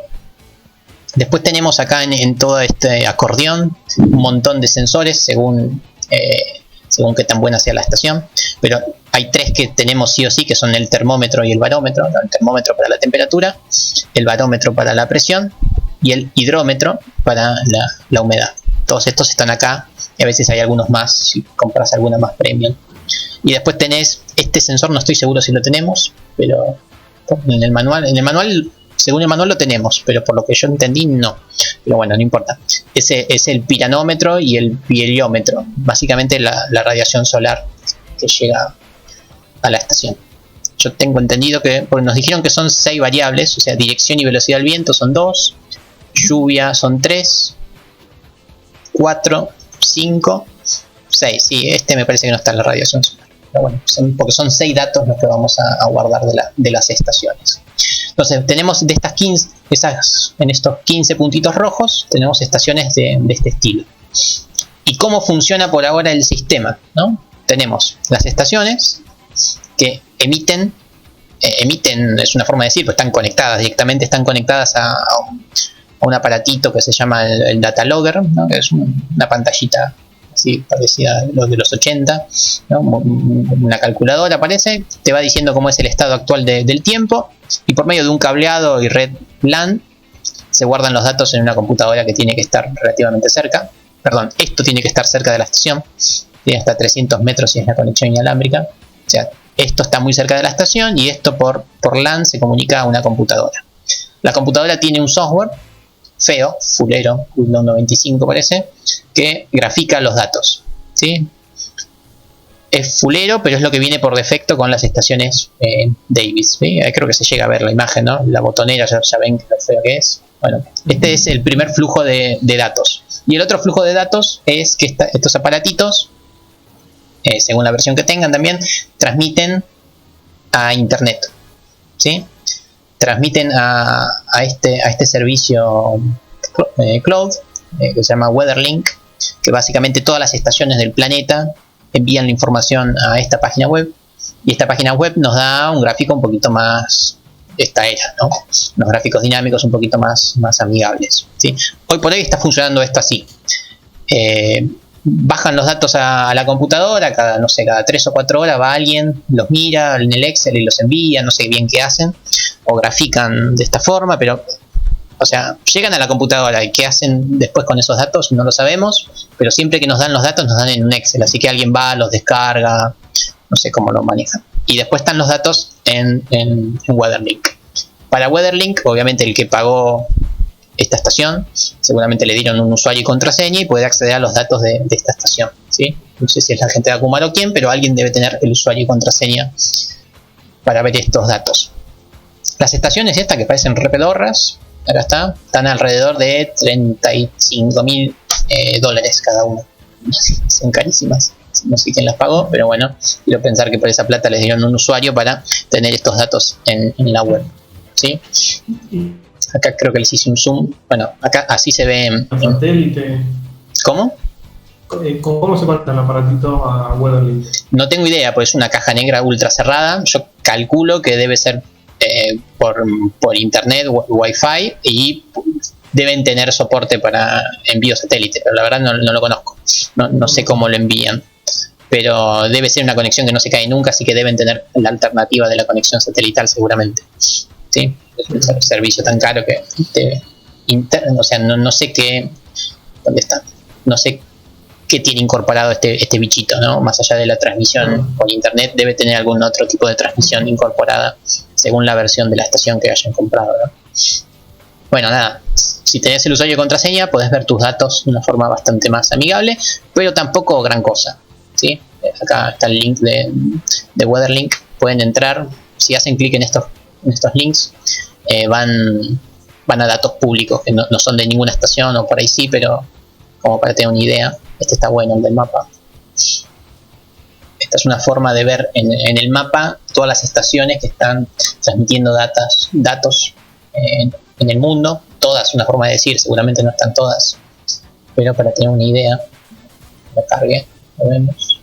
Después tenemos acá en todo este acordeón un montón de sensores según qué tan buena sea la estación, pero hay tres que tenemos sí o sí, que son el termómetro y el barómetro. El termómetro para la temperatura, el barómetro para la presión y el hidrómetro para la humedad. Todos estos están acá y a veces hay algunos más si compras alguna más premium. Y después tenés este sensor, no estoy seguro si lo tenemos, pero en el manual, según el manual lo tenemos, pero por lo que yo entendí no. Pero bueno, no importa. Ese es el piranómetro y el pieriómetro, básicamente la radiación solar que llega a la estación. Yo tengo entendido que, porque nos dijeron que son 6 variables, o sea, dirección y velocidad del viento son 2, lluvia son 3, 4, 5, 6. Sí, este me parece que no está en la radiación solar. Pero bueno, porque son 6 datos los que vamos a guardar de las estaciones. Entonces tenemos de estas 15, en estos 15 puntitos rojos, tenemos estaciones de este estilo. ¿Y cómo funciona por ahora el sistema, ¿no? Tenemos las estaciones que emiten, es una forma de decir, pues están conectadas, directamente están conectadas a un aparatito que se llama el data logger, ¿no? Que es una pantallita así parecida a los de los 80, ¿no? Una calculadora parece, te va diciendo cómo es el estado actual del tiempo, y por medio de un cableado y red LAN se guardan los datos en una computadora que tiene que estar relativamente cerca. Perdón, esto tiene que estar cerca de la estación, tiene hasta 300 metros si es la conexión inalámbrica, o sea, esto está muy cerca de la estación y esto por LAN se comunica a una computadora. La computadora tiene un software feo, fulero, Windows 95 parece, que grafica los datos, ¿sí? es fulero, pero es lo que viene por defecto con las estaciones Davis, ¿sí? Creo que se llega a ver la imagen, ¿no? La botonera, ya ven lo feo que es. Bueno, este es el primer flujo de datos. Y el otro flujo de datos es que estos aparatitos, según la versión que tengan también, transmiten a internet, ¿sí? Transmiten a este servicio cloud que se llama WeatherLink, que básicamente todas las estaciones del planeta envían la información a esta página web, y esta página web nos da un gráfico un poquito más de esta era, ¿no? Unos gráficos dinámicos un poquito más amigables, ¿sí? Hoy por hoy está funcionando esto así. Bajan los datos a la computadora, cada 3 o 4 horas va alguien, los mira en el Excel y los envía, no sé bien qué hacen, o grafican de esta forma, pero, o sea, llegan a la computadora y qué hacen después con esos datos no lo sabemos, pero siempre que nos dan los datos nos dan en un Excel, así que alguien va, los descarga, no sé cómo lo manejan. Y después están los datos en WeatherLink. Para WeatherLink, obviamente el que pagó esta estación, seguramente le dieron un usuario y contraseña y puede acceder a los datos de esta estación, ¿sí? No sé si es la gente de Akumar o quién, pero alguien debe tener el usuario y contraseña para ver estos datos. Las estaciones estas que parecen re pedorras, acá están alrededor de $35.000 cada una. Son carísimas. No sé quién las pagó, pero bueno, quiero pensar que por esa plata les dieron un usuario para tener estos datos en la web, ¿sí? Acá creo que les hice un zoom. Bueno, acá así se ve en satélite. ¿Cómo? ¿Cómo se conecta el aparatito a WeatherLink? No tengo idea, pues es una caja negra ultra cerrada. Yo calculo que debe ser por internet, wifi, y deben tener soporte para envío satélite, pero la verdad no lo conozco. No sé cómo lo envían, pero debe ser una conexión que no se cae nunca, así que deben tener la alternativa de la conexión satelital seguramente, ¿sí? Es un servicio tan caro que o sea, no sé qué, ¿dónde está? No sé qué tiene incorporado este bichito, ¿no? Más allá de la transmisión por internet, debe tener algún otro tipo de transmisión incorporada según la versión de la estación que hayan comprado, ¿no? Bueno, nada, si tenés el usuario y contraseña podés ver tus datos de una forma bastante más amigable, pero tampoco gran cosa, ¿sí? Acá está el link de WeatherLink, pueden entrar, si hacen clic en estos links, van a datos públicos que no son de ninguna estación, o por ahí sí, pero como para tener una idea. Este está bueno, el del mapa. Esta es una forma de ver en el mapa todas las estaciones que están transmitiendo datos en el mundo. Todas, una forma de decir, seguramente no están todas, pero para tener una idea. Lo cargué, lo vemos.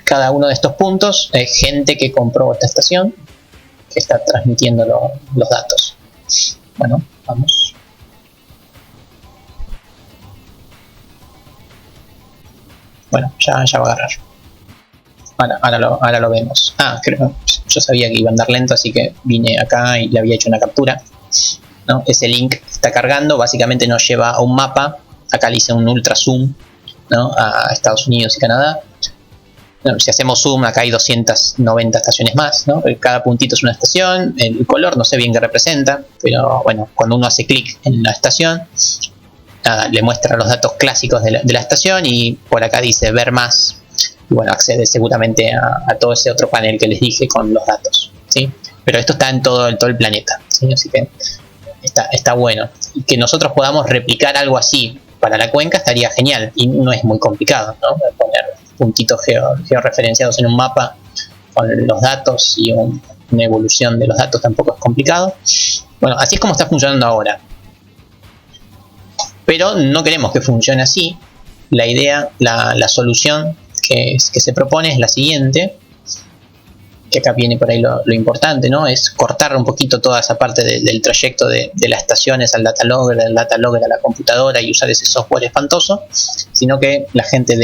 Cada uno de estos puntos es gente que compró esta estación, que está transmitiendo los datos. Bueno, vamos. Bueno, ya va a agarrar. Ahora lo vemos. Creo, yo sabía que iba a andar lento, así que vine acá y le había hecho una captura, ¿no? Ese link está cargando, básicamente nos lleva a un mapa. Acá le hice un ultra zoom, ¿no? A Estados Unidos y Canadá. Bueno, si hacemos zoom, acá hay 290 estaciones más, ¿no? Cada puntito es una estación. El color no sé bien qué representa, pero bueno, cuando uno hace clic en la estación, le muestra los datos clásicos de la estación, y por acá dice ver más, y bueno, accede seguramente a todo ese otro panel que les dije con los datos, ¿sí? Pero esto está en todo el planeta, ¿sí? Así que está bueno, y que nosotros podamos replicar algo así para la cuenca estaría genial, y no es muy complicado, ¿no? Poner puntitos georreferenciados en un mapa con los datos y una evolución de los datos tampoco es complicado. Bueno, así es como está funcionando ahora. Pero no queremos que funcione así. La idea, la solución que se propone es la siguiente, que acá viene por ahí lo importante, ¿no? Es cortar un poquito toda esa parte del trayecto de las estaciones al data logger, del data logger a la computadora, y usar ese software espantoso, sino que la gente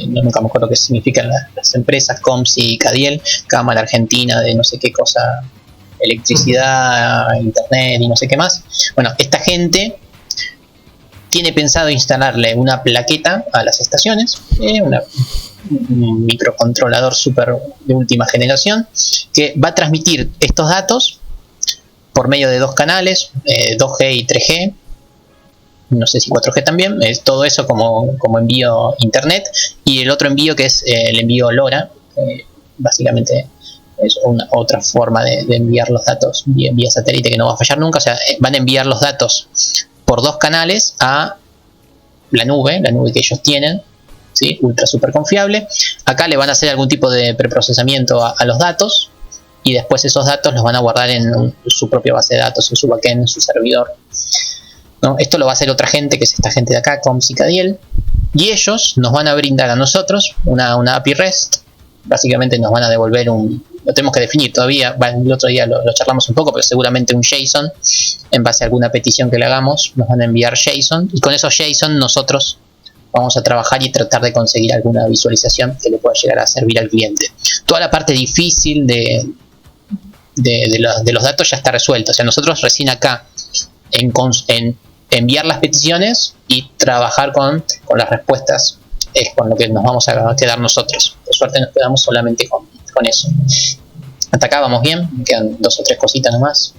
nunca me acuerdo qué significan las empresas, COMSI y Cadiel, Cámara Argentina de no sé qué cosa, electricidad, internet y no sé qué más. Bueno, esta gente tiene pensado instalarle una plaqueta a las estaciones, un microcontrolador super de última generación, que va a transmitir estos datos por medio de dos canales, 2G y 3G, no sé si 4G también, todo eso como envío internet, y el otro envío que es el envío LoRa, básicamente es otra forma de enviar los datos vía satélite que no va a fallar nunca. O sea, van a enviar los datos por 2 canales a la nube que ellos tienen, ¿sí? Ultra super confiable. Acá le van a hacer algún tipo de preprocesamiento a los datos, y después esos datos los van a guardar en su propia base de datos, en su backend, en su servidor, ¿no? Esto lo va a hacer otra gente, que es esta gente de acá, Coms y Cadiel, y ellos nos van a brindar a nosotros una API REST. Básicamente nos van a devolver lo tenemos que definir todavía, el otro día lo charlamos un poco, pero seguramente un JSON, en base a alguna petición que le hagamos, nos van a enviar JSON, y con esos JSON nosotros vamos a trabajar y tratar de conseguir alguna visualización que le pueda llegar a servir al cliente. Toda la parte difícil de los datos ya está resuelta. O sea, nosotros recién acá en enviar las peticiones y trabajar con las respuestas es con lo que nos vamos a quedar nosotros. Por suerte nos quedamos solamente con eso. Hasta acá vamos bien, me quedan 2 o 3 cositas nomás.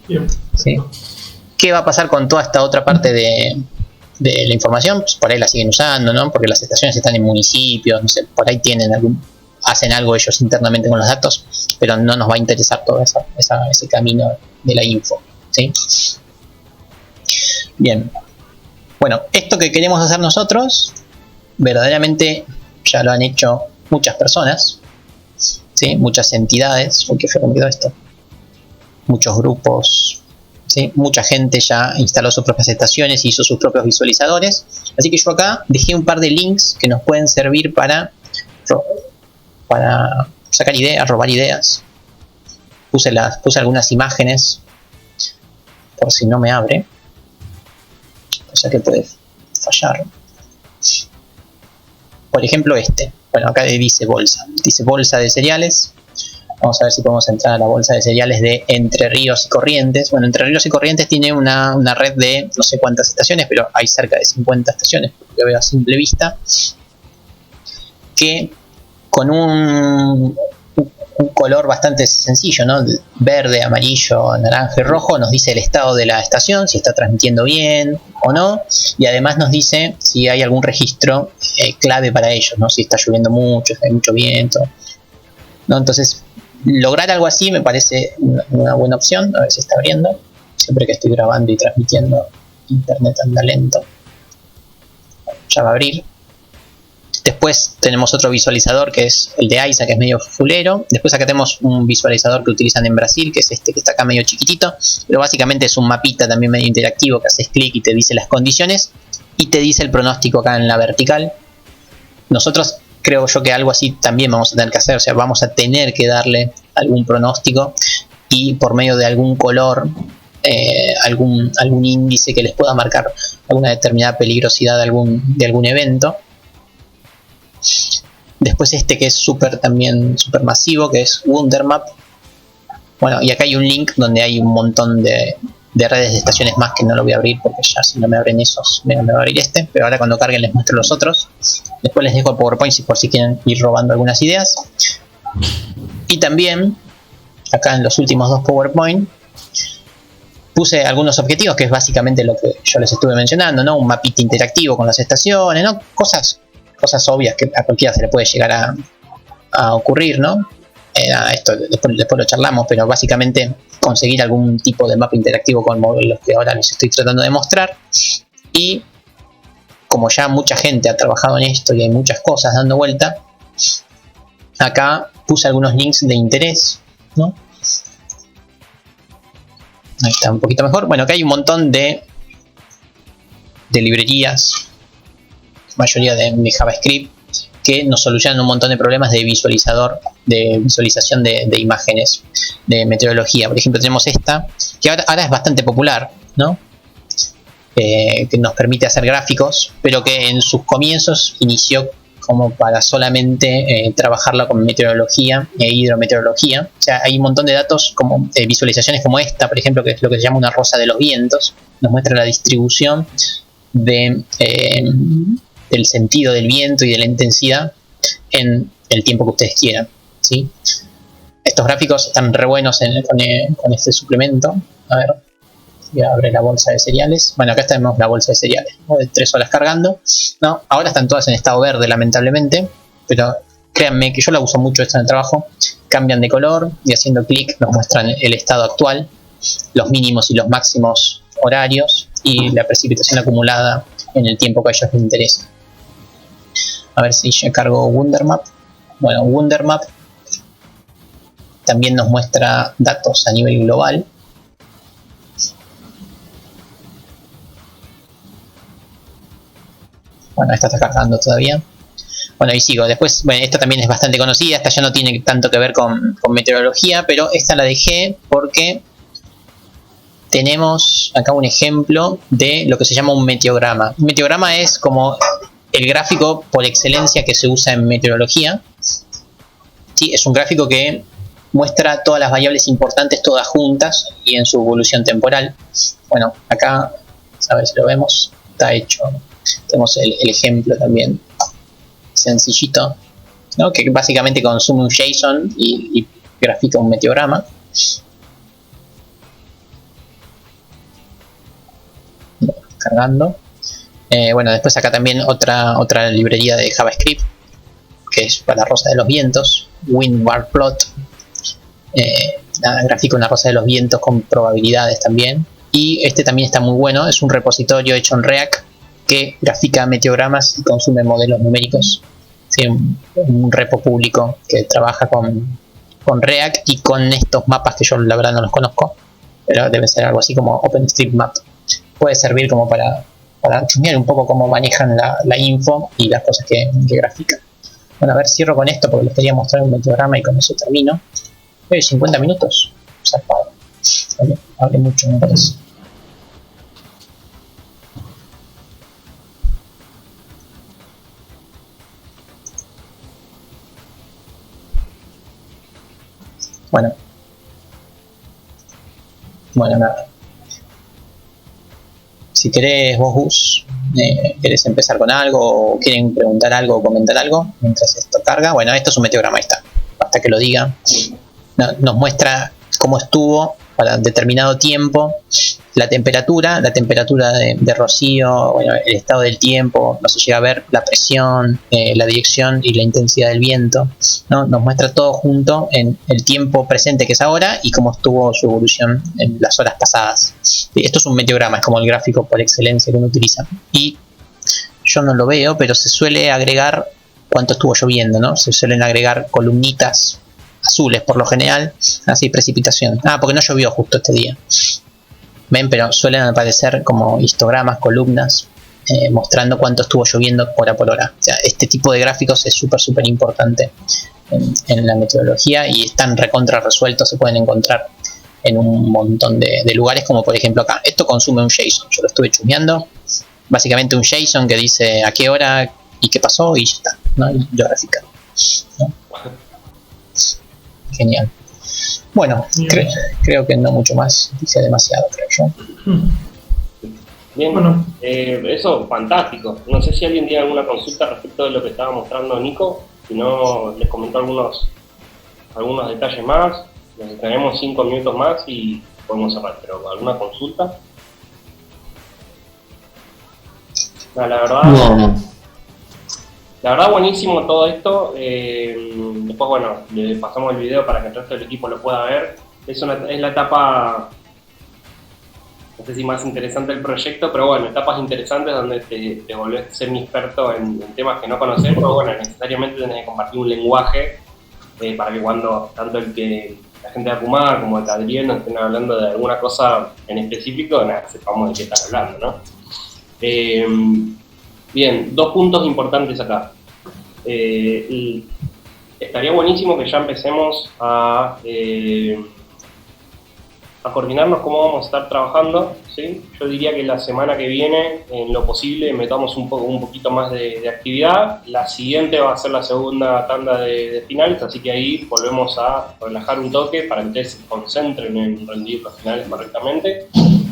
Bien. ¿Sí? ¿Qué va a pasar con toda esta otra parte de la información? Pues por ahí la siguen usando, ¿no? Porque las estaciones están en municipios, no sé, por ahí hacen algo ellos internamente con los datos, pero no nos va a interesar todo ese camino de la info, ¿sí? Bien. Bueno, esto que queremos hacer nosotros, verdaderamente ya lo han hecho muchas personas, ¿sí? Muchas entidades. Uy, qué feo me quedó esto. Muchos grupos, ¿sí? Mucha gente ya instaló sus propias estaciones y hizo sus propios visualizadores. Así que yo acá dejé un par de links que nos pueden servir para sacar ideas, robar ideas. Puse algunas imágenes por si no me abre, cosa que puede fallar. Por ejemplo bueno, acá dice bolsa de cereales. Vamos a ver si podemos entrar a la bolsa de cereales de Entre Ríos y Corrientes. Bueno, Entre Ríos y Corrientes tiene una red de no sé cuántas estaciones, pero hay cerca de 50 estaciones, porque veo a simple vista, que con un color bastante sencillo, ¿no? Verde, amarillo, naranja y rojo, nos dice el estado de la estación, si está transmitiendo bien o no, y además nos dice si hay algún registro clave para ellos, ¿no? Si está lloviendo mucho, si hay mucho viento, ¿no? Entonces, lograr algo así me parece una buena opción. A ver si está abriendo. Siempre que estoy grabando y transmitiendo, internet anda lento. Ya va a abrir. Después tenemos otro visualizador que es el de AISA, que es medio fulero. Después acá tenemos un visualizador que utilizan en Brasil, que es este que está acá medio chiquitito, pero básicamente es un mapita también medio interactivo, que haces clic y te dice las condiciones y te dice el pronóstico acá en la vertical. Nosotros creo yo que algo así también vamos a tener que hacer. O sea, vamos a tener que darle algún pronóstico, y por medio de algún color, algún índice que les pueda marcar alguna determinada peligrosidad de algún evento. Después que es también súper masivo, que es Wundermap. Bueno, y acá hay un link donde hay un montón de redes de estaciones más, que no lo voy a abrir porque ya si no me abren esos, me va a abrir pero ahora cuando carguen les muestro los otros. Después les dejo el PowerPoint por si quieren ir robando algunas ideas. Y también, acá en los últimos 2 PowerPoint, puse algunos objetivos, que es básicamente lo que yo les estuve mencionando, ¿no? Un mapita interactivo con las estaciones, ¿no? Cosas obvias que a cualquiera se le puede llegar a ocurrir, ¿no? Esto después lo charlamos, pero básicamente conseguir algún tipo de mapa interactivo con los que ahora les estoy tratando de mostrar. Y como ya mucha gente ha trabajado en esto y hay muchas cosas dando vuelta, acá puse algunos links de interés, ¿no? Ahí está un poquito mejor. Bueno, acá hay un montón de librerías, mayoría de JavaScript, que nos solucionan un montón de problemas de visualización de imágenes de meteorología. Por ejemplo, tenemos esta, que ahora es bastante popular, ¿no? Que nos permite hacer gráficos, pero que en sus comienzos inició como para solamente trabajarla con meteorología e hidrometeorología. O sea, hay un montón de datos, como visualizaciones como esta, por ejemplo, que es lo que se llama una rosa de los vientos. Nos muestra la distribución del sentido del viento y de la intensidad en el tiempo que ustedes quieran, ¿sí? Estos gráficos están re buenos con este suplemento. A ver, y abre la bolsa de cereales. Bueno, acá tenemos la bolsa de cereales, ¿no? De 3 horas cargando. No, ahora están todas en estado verde, lamentablemente, pero créanme que yo la uso mucho esta en el trabajo. Cambian de color y haciendo clic nos muestran el estado actual, los mínimos y los máximos horarios y la precipitación acumulada en el tiempo que a ellos les interesa. A ver si ya cargo Wundermap. Bueno, Wundermap también nos muestra datos a nivel global. Bueno, esta está cargando todavía. Bueno, y sigo. Después, bueno, esta también es bastante conocida. Esta ya no tiene tanto que ver con meteorología, pero esta la dejé porque tenemos acá un ejemplo de lo que se llama un meteograma. Un meteograma es como el gráfico por excelencia que se usa en meteorología. Sí, es un gráfico que muestra todas las variables importantes todas juntas y en su evolución temporal. Bueno, acá, a ver si lo vemos, está hecho. Tenemos el ejemplo también sencillito, ¿no? Que básicamente consume un JSON y grafica un meteograma. Cargando. Bueno, después acá también otra librería de JavaScript que es para la rosa de los vientos, WindWarPlot. Grafica una rosa de los vientos con probabilidades también. Y este también está muy bueno, es un repositorio hecho en React que grafica meteogramas y consume modelos numéricos. Sí, un repo público que trabaja con React y con estos mapas que yo la verdad no los conozco, pero debe ser algo así como OpenStreetMap. Puede servir como para chusmear un poco cómo manejan la info y las cosas que grafican. Bueno, a ver, cierro con esto porque les quería mostrar un meteograma y con eso termino. 50 minutos. Zarpado. Hablé mucho, me parece. Bueno, nada. Si querés vos, Gus, querés empezar con algo o quieren preguntar algo o comentar algo mientras esto carga. Bueno, esto es un meteograma, ahí está. Basta que lo diga. Nos muestra cómo estuvo para determinado tiempo la temperatura de rocío, bueno, el estado del tiempo, no se llega a ver la presión, la dirección y la intensidad del viento, ¿no? Nos muestra todo junto en el tiempo presente que es ahora y cómo estuvo su evolución en las horas pasadas. Esto es un meteograma, es como el gráfico por excelencia que uno utiliza. Y yo no lo veo, pero se suele agregar cuánto estuvo lloviendo, ¿no? Se suelen agregar columnitas azules por lo general, así precipitación. Porque no llovió justo este día. Ven, pero suelen aparecer como histogramas, columnas, mostrando cuánto estuvo lloviendo hora por hora. O sea, este tipo de gráficos es súper importante en la meteorología y están recontra resueltos, se pueden encontrar en un montón de lugares, como por ejemplo acá. Esto consume un JSON, yo lo estuve chusmeando. Básicamente un JSON que dice a qué hora y qué pasó y ya está, ¿no? Y lo grafica, ¿no? Genial. Bueno, creo que no mucho más, dice demasiado, creo yo. Bien, bueno. Eso, fantástico. No sé si alguien tiene alguna consulta respecto de lo que estaba mostrando Nico. Si no, les comentó algunos detalles más. Nos tenemos 5 minutos más y podemos cerrar, pero ¿alguna consulta? No, la verdad... No. La verdad, buenísimo todo esto. Después, bueno, le pasamos el video para que el resto del equipo lo pueda ver. Es la etapa, no sé si más interesante del proyecto, pero bueno, etapas interesantes donde te volvés semi-experto en temas que no conoces, pero bueno, necesariamente tenés que compartir un lenguaje para que cuando tanto la gente de Akumar como de Cadriel nos estén hablando de alguna cosa en específico, sepamos de qué están hablando, ¿no? Bien, 2 puntos importantes acá. Estaría buenísimo que ya empecemos a coordinarnos cómo vamos a estar trabajando, ¿sí? Yo diría que la semana que viene, en lo posible, metamos un poquito más de actividad. La siguiente va a ser la segunda tanda de finales, así que ahí volvemos a relajar un toque para que ustedes se concentren en rendir los finales correctamente.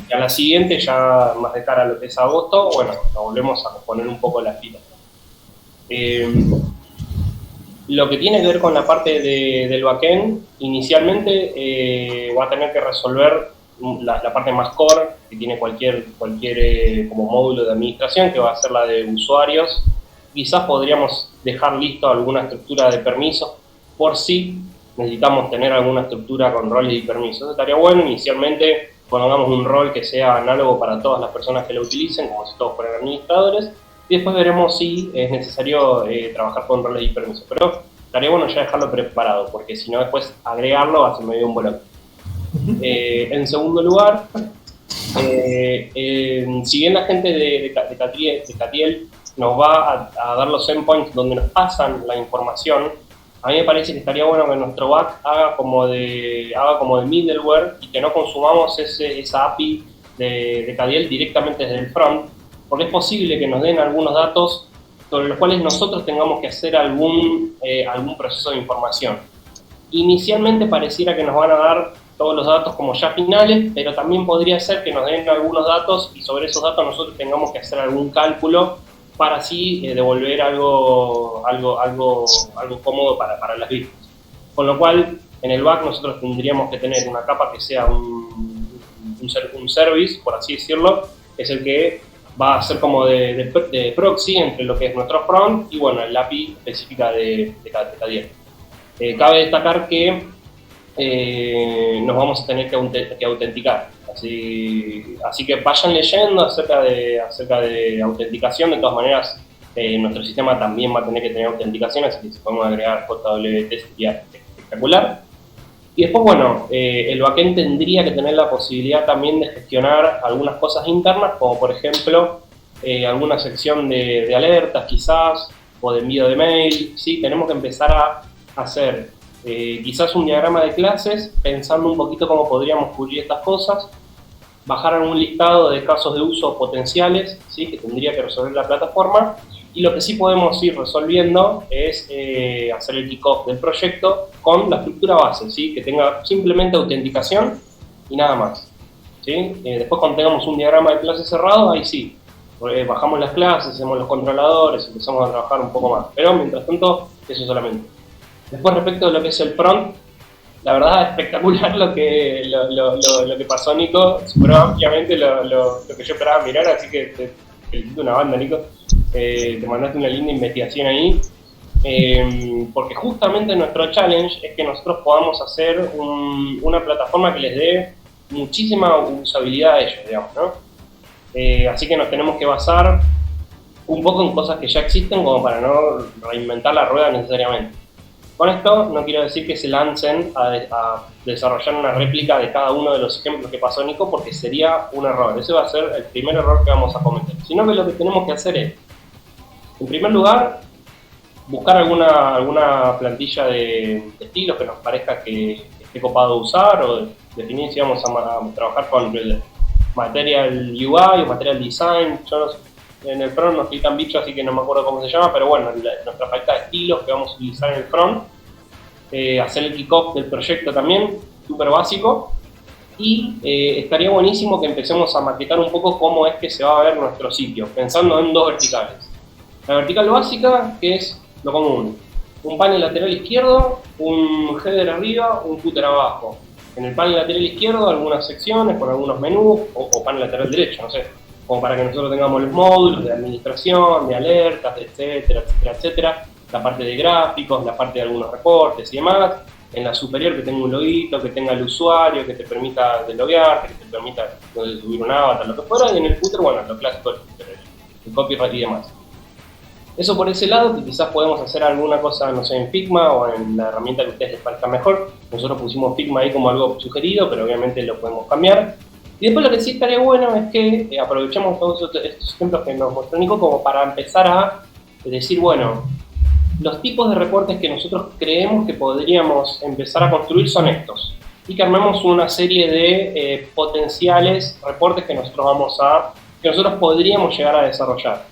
Y a la siguiente, ya más de cara a lo que es agosto, bueno, nos volvemos a poner un poco las pilas. Lo que tiene que ver con la parte del backend, inicialmente va a tener que resolver la parte más core, que tiene cualquier como módulo de administración, que va a ser la de usuarios. Quizás podríamos dejar listo alguna estructura de permisos por si necesitamos tener alguna estructura con roles y permisos. Eso estaría bueno. Inicialmente pongamos un rol que sea análogo para todas las personas que lo utilicen, como si todos fueran administradores, y después veremos si es necesario trabajar con roles y permisos. Pero estaría bueno ya dejarlo preparado, porque si no después agregarlo va a ser medio un bolón. En segundo lugar, si bien la gente de Catiel nos va a dar los endpoints donde nos pasan la información, a mí me parece que estaría bueno que nuestro back haga como de middleware y que no consumamos esa API de Catiel directamente desde el front, porque es posible que nos den algunos datos sobre los cuales nosotros tengamos que hacer algún proceso de información. Inicialmente pareciera que nos van a dar todos los datos como ya finales, pero también podría ser que nos den algunos datos y sobre esos datos nosotros tengamos que hacer algún cálculo para así devolver algo cómodo para las vistas. Con lo cual, en el back nosotros tendríamos que tener una capa que sea un service, por así decirlo, que es el que va a ser como de proxy entre lo que es nuestro front y bueno, la API específica de Catiel. Cabe destacar que nos vamos a tener que autenticar. Así que vayan leyendo acerca de autenticación. De todas maneras, nuestro sistema también va a tener que tener autenticación, así que si podemos agregar JWT sería espectacular. Y después, bueno, el backend tendría que tener la posibilidad también de gestionar algunas cosas internas, como por ejemplo, alguna sección de alertas quizás, o de envío de mail. ¿Sí? Tenemos que empezar a hacer quizás un diagrama de clases, pensando un poquito cómo podríamos cubrir estas cosas, bajar algún listado de casos de uso potenciales, ¿sí? Que tendría que resolver la plataforma, y lo que sí podemos ir resolviendo es hacer el kickoff del proyecto con la estructura base, ¿sí? Que tenga simplemente autenticación y nada más, ¿sí? Después cuando tengamos un diagrama de clases cerrado, ahí sí, bajamos las clases, hacemos los controladores, empezamos a trabajar un poco más, pero mientras tanto, eso solamente. Después, respecto de lo que es el front, la verdad es espectacular lo que pasó, Nico. Superó ampliamente lo que yo esperaba mirar, así que te felicito una banda, Nico. Te mandaste una linda investigación ahí. Porque justamente nuestro challenge es que nosotros podamos hacer una plataforma que les dé muchísima usabilidad a ellos, digamos, ¿no? Así que nos tenemos que basar un poco en cosas que ya existen, como para no reinventar la rueda necesariamente. Con esto no quiero decir que se lancen a desarrollar una réplica de cada uno de los ejemplos que pasó Nico, porque sería un error. Ese va a ser el primer error que vamos a cometer. Sino que lo que tenemos que hacer es, en primer lugar, buscar alguna plantilla de estilos que nos parezca que esté copado usar, o definir si vamos a trabajar con el Material UI o Material Design. Yo en el front no estoy tan bicho, así que no me acuerdo cómo se llama, pero bueno, nuestra paleta de estilos que vamos a utilizar en el front, hacer el kickoff del proyecto también, súper básico, y estaría buenísimo que empecemos a maquetar un poco cómo es que se va a ver nuestro sitio, pensando en dos verticales. La vertical básica, que es lo común, un panel lateral izquierdo, un header arriba, un footer abajo. En el panel lateral izquierdo algunas secciones con algunos menús, o panel lateral derecho, no sé, como para que nosotros tengamos los módulos de administración, de alertas, etcétera, etcétera, etcétera, la parte de gráficos, la parte de algunos reportes y demás. En la superior que tenga un loguito, que tenga el usuario, que te permita desloguearte, que te permita subir un avatar, lo que fuera, y en el footer, bueno, lo clásico, el copyright y demás. Eso por ese lado, que quizás podemos hacer alguna cosa, no sé, en Figma o en la herramienta que a ustedes les parezca mejor. Nosotros pusimos Figma ahí como algo sugerido, pero obviamente lo podemos cambiar. Y después lo que sí estaría bueno es que aprovechemos todos estos ejemplos que nos mostró Nico como para empezar a decir, bueno, los tipos de reportes que nosotros creemos que podríamos empezar a construir son estos. Y que armemos una serie de potenciales reportes que nosotros podríamos llegar a desarrollar.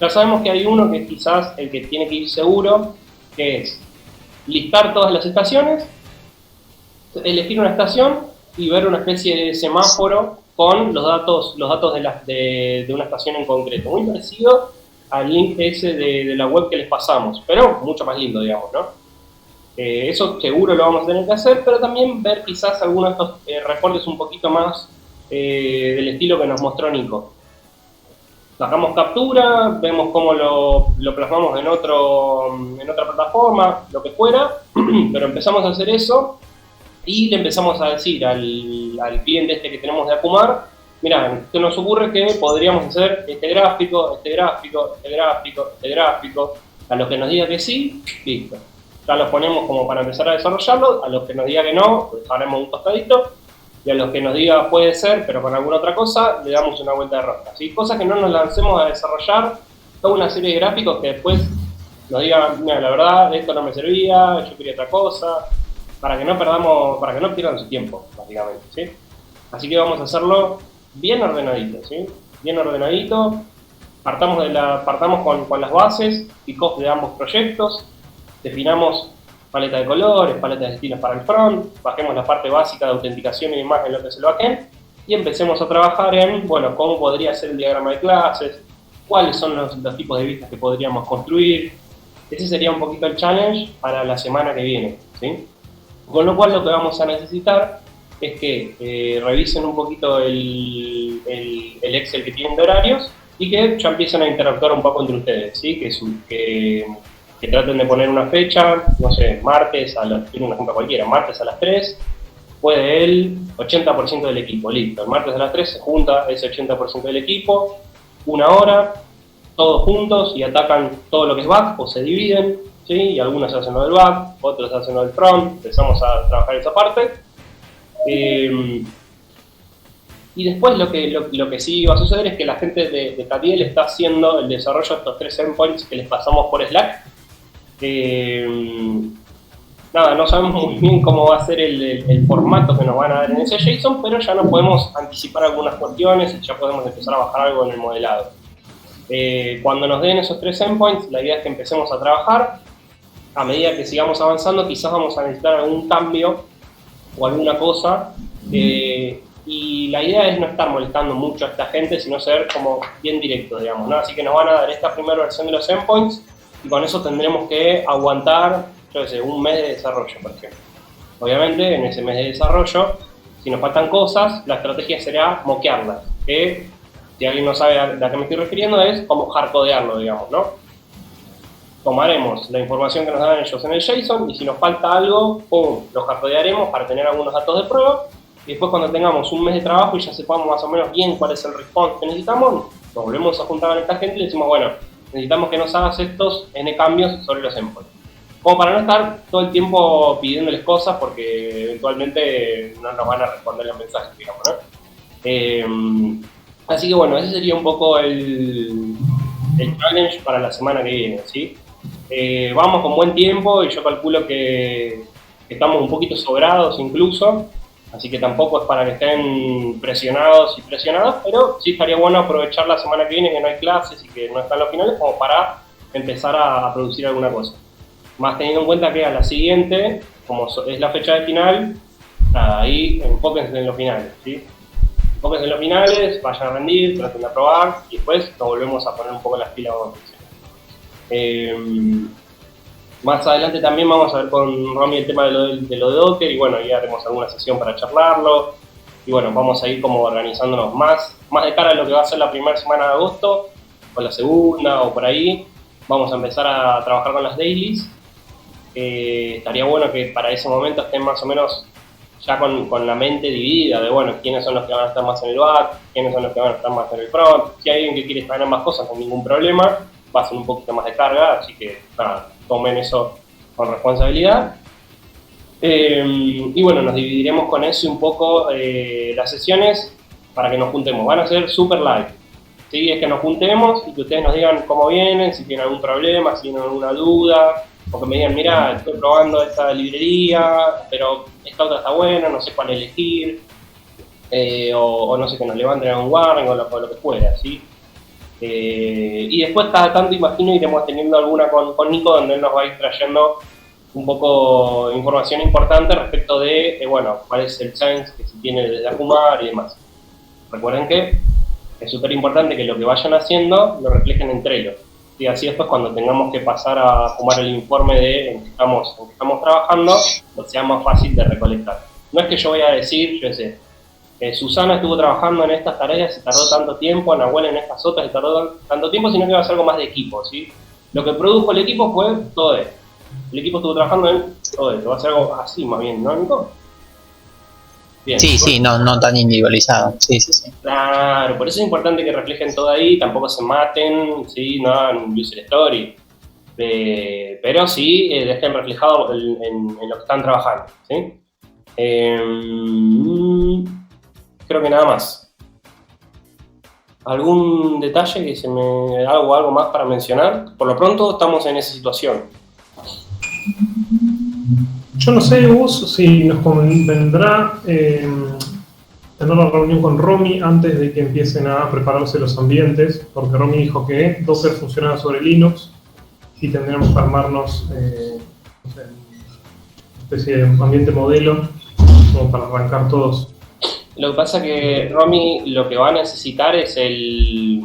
Ya sabemos que hay uno que es quizás el que tiene que ir seguro, que es listar todas las estaciones, elegir una estación y ver una especie de semáforo con los datos de una estación en concreto. Muy parecido al link ese de la web que les pasamos, pero mucho más lindo, digamos, ¿no? Eso seguro lo vamos a tener que hacer, pero también ver quizás algunos de estos reportes un poquito más del estilo que nos mostró Nico. Sacamos captura, vemos cómo lo plasmamos en otra plataforma, lo que fuera, pero empezamos a hacer eso y le empezamos a decir al cliente este que tenemos de Akumar, mira, ¿qué nos ocurre? Que podríamos hacer este gráfico, a los que nos diga que sí, listo. Ya los ponemos como para empezar a desarrollarlo, a los que nos diga que no, pues haremos un costadito, y a los que nos diga puede ser, pero con alguna otra cosa, le damos una vuelta de rosca. ¿Sí? Cosas que no nos lancemos a desarrollar, toda una serie de gráficos que después nos digan, mira, la verdad, esto no me servía, yo quería otra cosa, para que no pierdan su tiempo, básicamente, ¿sí? Así que vamos a hacerlo bien ordenadito, ¿sí? Bien ordenadito, partamos con las bases, kickoff de ambos proyectos, definamos paleta de colores, paleta de estilos para el front, bajemos la parte básica de autenticación y demás en lo que es el backend, y empecemos a trabajar en, bueno, cómo podría ser el diagrama de clases, cuáles son los tipos de vistas que podríamos construir. Ese sería un poquito el challenge para la semana que viene, ¿sí? Con lo cual lo que vamos a necesitar es que revisen un poquito el Excel que tienen de horarios y que ya empiecen a interactuar un poco entre ustedes, ¿sí? Que traten de poner una fecha, no sé, martes tiene una junta cualquiera, martes a las 3, puede el 80% del equipo, listo. El martes a las 3 se junta ese 80% del equipo, 1 hora, todos juntos y atacan todo lo que es back o se dividen, ¿sí? Y algunos hacen lo del back, otros hacen lo del front, empezamos a trabajar esa parte. Y después lo que sí va a suceder es que la gente de Cadiel está haciendo el desarrollo de estos 3 endpoints que les pasamos por Slack. Nada, no sabemos muy bien cómo va a ser el formato que nos van a dar en ese JSON, pero ya nos podemos anticipar algunas cuestiones y ya podemos empezar a bajar algo en el modelado. Cuando nos den esos 3 endpoints, la idea es que empecemos a trabajar. A medida que sigamos avanzando, quizás vamos a necesitar algún cambio o alguna cosa. Y la idea es no estar molestando mucho a esta gente, sino ser como bien directos, digamos, ¿no? Así que nos van a dar esta primera versión de los endpoints y con eso tendremos que aguantar, yo qué sé, un mes de desarrollo, por ejemplo. Obviamente, en ese mes de desarrollo, si nos faltan cosas, la estrategia será moquearlas, que si alguien no sabe a qué me estoy refiriendo es como hardcodearlo, digamos, ¿no? Tomaremos la información que nos dan ellos en el JSON y si nos falta algo, ¡pum!, lo hardcodearemos para tener algunos datos de prueba. Y después cuando tengamos un mes de trabajo y ya sepamos más o menos bien cuál es el response que necesitamos, nos volvemos a juntar con esta gente y le decimos, bueno, necesitamos que nos hagas estos N cambios sobre los endpoints. Como para no estar todo el tiempo pidiéndoles cosas porque eventualmente no nos van a responder los mensajes, digamos, ¿no? Así que bueno, ese sería un poco el challenge para la semana que viene, ¿sí? Vamos con buen tiempo y yo calculo que estamos un poquito sobrados incluso. Así que tampoco es para que estén presionados y presionadas, pero sí estaría bueno aprovechar la semana que viene que no hay clases y que no están los finales como para empezar a producir alguna cosa. Más teniendo en cuenta que a la siguiente, como es la fecha de final, ahí enfóquense en los finales, ¿sí? Enfóquense en los finales, vayan a rendir, traten de aprobar y después nos volvemos a poner un poco las pilas. Más adelante también vamos a ver con Romy el tema de lo de Docker y bueno, ya haremos alguna sesión para charlarlo y bueno, vamos a ir como organizándonos más de cara a lo que va a ser la primera semana de agosto o la segunda o por ahí. Vamos a empezar a trabajar con las dailies. Estaría bueno que para ese momento estén más o menos ya con la mente dividida de bueno, quiénes son los que van a estar más en el back, quiénes son los que van a estar más en el front. Si hay alguien que quiere estar en ambas cosas, no hay ningún problema, va a ser un poquito más de carga, así que nada, tomen eso con responsabilidad. Y bueno, nos dividiremos con eso un poco las sesiones para que nos juntemos. Van a ser super live. ¿Sí? Es que nos juntemos y que ustedes nos digan cómo vienen, si tienen algún problema, si tienen alguna duda, o que me digan, mira, estoy probando esta librería, pero esta otra está buena, no sé cuál elegir, o no sé, que nos levanten a un warning o lo que fuera, ¿sí? Y después cada tanto imagino iremos teniendo alguna con Nico donde él nos va a ir trayendo un poco información importante respecto de, bueno, cuál es el sense que se tiene desde Akumar y demás. Recuerden que es súper importante que lo que vayan haciendo lo reflejen entre ellos. Y así después cuando tengamos que pasar a Akumar el informe de en que estamos trabajando, pues sea más fácil de recolectar. No es que yo voy a decir, yo sé, Susana estuvo trabajando en estas tareas y tardó tanto tiempo, Nahuel en estas otras y tardó tanto tiempo, sino que va a ser algo más de equipo, ¿sí? Lo que produjo el equipo fue todo esto. El equipo estuvo trabajando en todo esto, va a ser algo así más bien, ¿no, Nico? Bien. Sí, no tan individualizado. Sí. Claro, por eso es importante que reflejen todo ahí, tampoco se maten, ¿sí? No hagan user story. Pero sí dejen reflejado en lo que están trabajando, ¿sí? Creo que nada más. ¿Algún detalle que algo más para mencionar? Por lo pronto estamos en esa situación. Yo no sé, Gus, si nos convendrá tener una reunión con Romy antes de que empiecen a prepararse los ambientes, porque Romy dijo que Docker funcionaba sobre Linux y tendríamos que armarnos no sé, una especie de ambiente modelo como para arrancar todos. Lo que pasa es que Romy lo que va a necesitar es el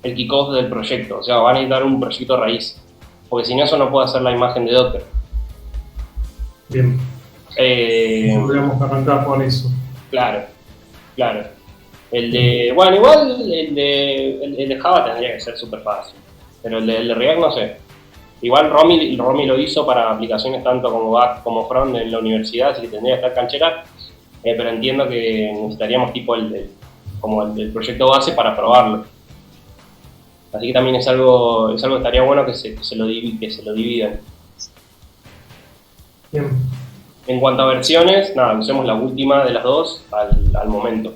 kickoff del proyecto, o sea, va a necesitar un proyecto raíz, porque sin eso no puede hacer la imagen de Docker. Bien. Podríamos arrancar con eso. Claro. El de Java tendría que ser súper fácil, pero el de React no sé. Igual Romy lo hizo para aplicaciones tanto como back como front en la universidad, así que tendría que estar canchera, pero entiendo que necesitaríamos tipo el proyecto base para probarlo. Así que también es algo que estaría bueno que se lo dividan. Bien. En cuanto a versiones, nada, usemos la última de las dos al momento.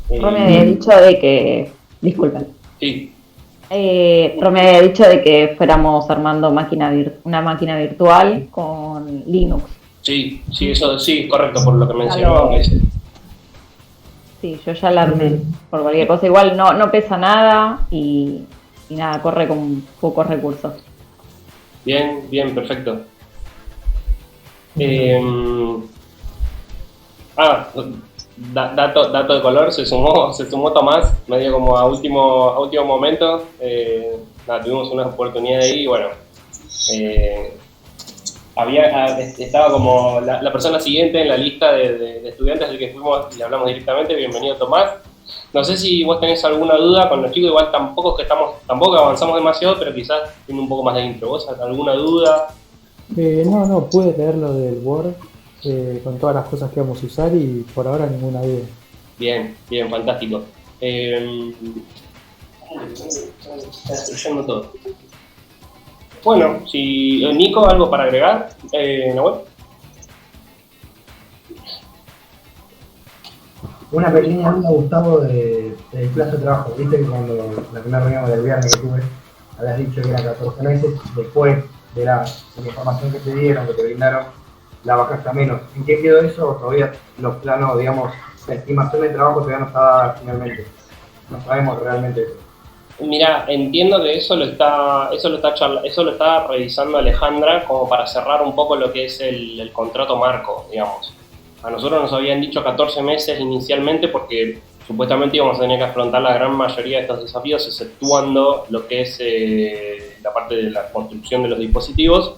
Romy había dicho de que... Disculpen. Sí. Romy había dicho de que fuéramos armando una máquina virtual con Linux. Sí, eso sí, correcto, por lo que mencionó. Sí, yo ya la armé por cualquier cosa. Igual no pesa nada y nada, corre con pocos recursos. Bien, perfecto. Dato de color, se sumó Tomás, medio como a último momento. Tuvimos una oportunidad ahí y bueno, estaba como la persona siguiente en la lista de estudiantes del que fuimos y le hablamos directamente. Bienvenido, Tomás. No sé si vos tenés alguna duda con los chicos, igual tampoco avanzamos demasiado, pero quizás tiene un poco más de intro. ¿Vos alguna duda? No, pude leer lo del Word con todas las cosas que vamos a usar y por ahora ninguna duda. Bien, fantástico. Está destruyendo todo. Bueno, si Nico, ¿algo para agregar? Nahuel. Una pequeña duda, Gustavo, del plazo de trabajo. Viste que cuando la primera reunión del viernes que tuve, habías dicho que eran 14 meses, después de la información que te dieron, que te brindaron, la bajaste a menos. ¿En qué quedó eso? ¿O todavía los planos, digamos, la estimación de trabajo todavía no está finalmente? No sabemos realmente eso. Mira, entiendo que eso lo está revisando Alejandra como para cerrar un poco lo que es el contrato marco, digamos. A nosotros nos habían dicho 14 meses inicialmente porque supuestamente íbamos a tener que afrontar la gran mayoría de estos desafíos, exceptuando lo que es la parte de la construcción de los dispositivos.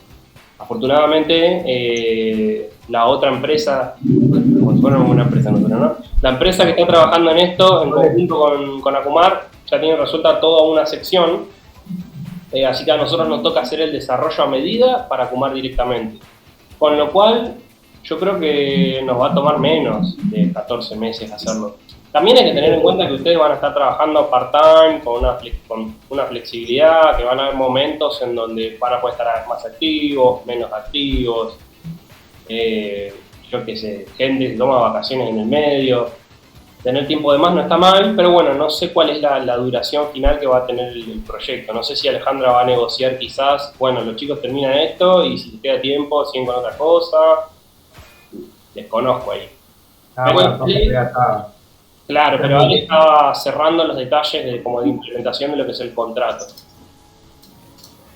Afortunadamente, la otra empresa, como si fuera una empresa, ¿no? La empresa que está trabajando en esto, en conjunto con Akumar, ya tiene resuelta toda una sección, así que a nosotros nos toca hacer el desarrollo a medida para Akumar directamente. Con lo cual, yo creo que nos va a tomar menos de 14 meses hacerlo. También hay que tener en cuenta que ustedes van a estar trabajando part-time, con una flexibilidad, que van a haber momentos en donde van a poder estar más activos, menos activos. Yo qué sé, gente que toma vacaciones en el medio. Tener tiempo de más no está mal, pero bueno, no sé cuál es la duración final que va a tener el proyecto. No sé si Alejandra va a negociar quizás, bueno, los chicos terminan esto y si les queda tiempo siguen con otra cosa. Desconozco ahí. Claro, pero él estaba cerrando los detalles de implementación de lo que es el contrato.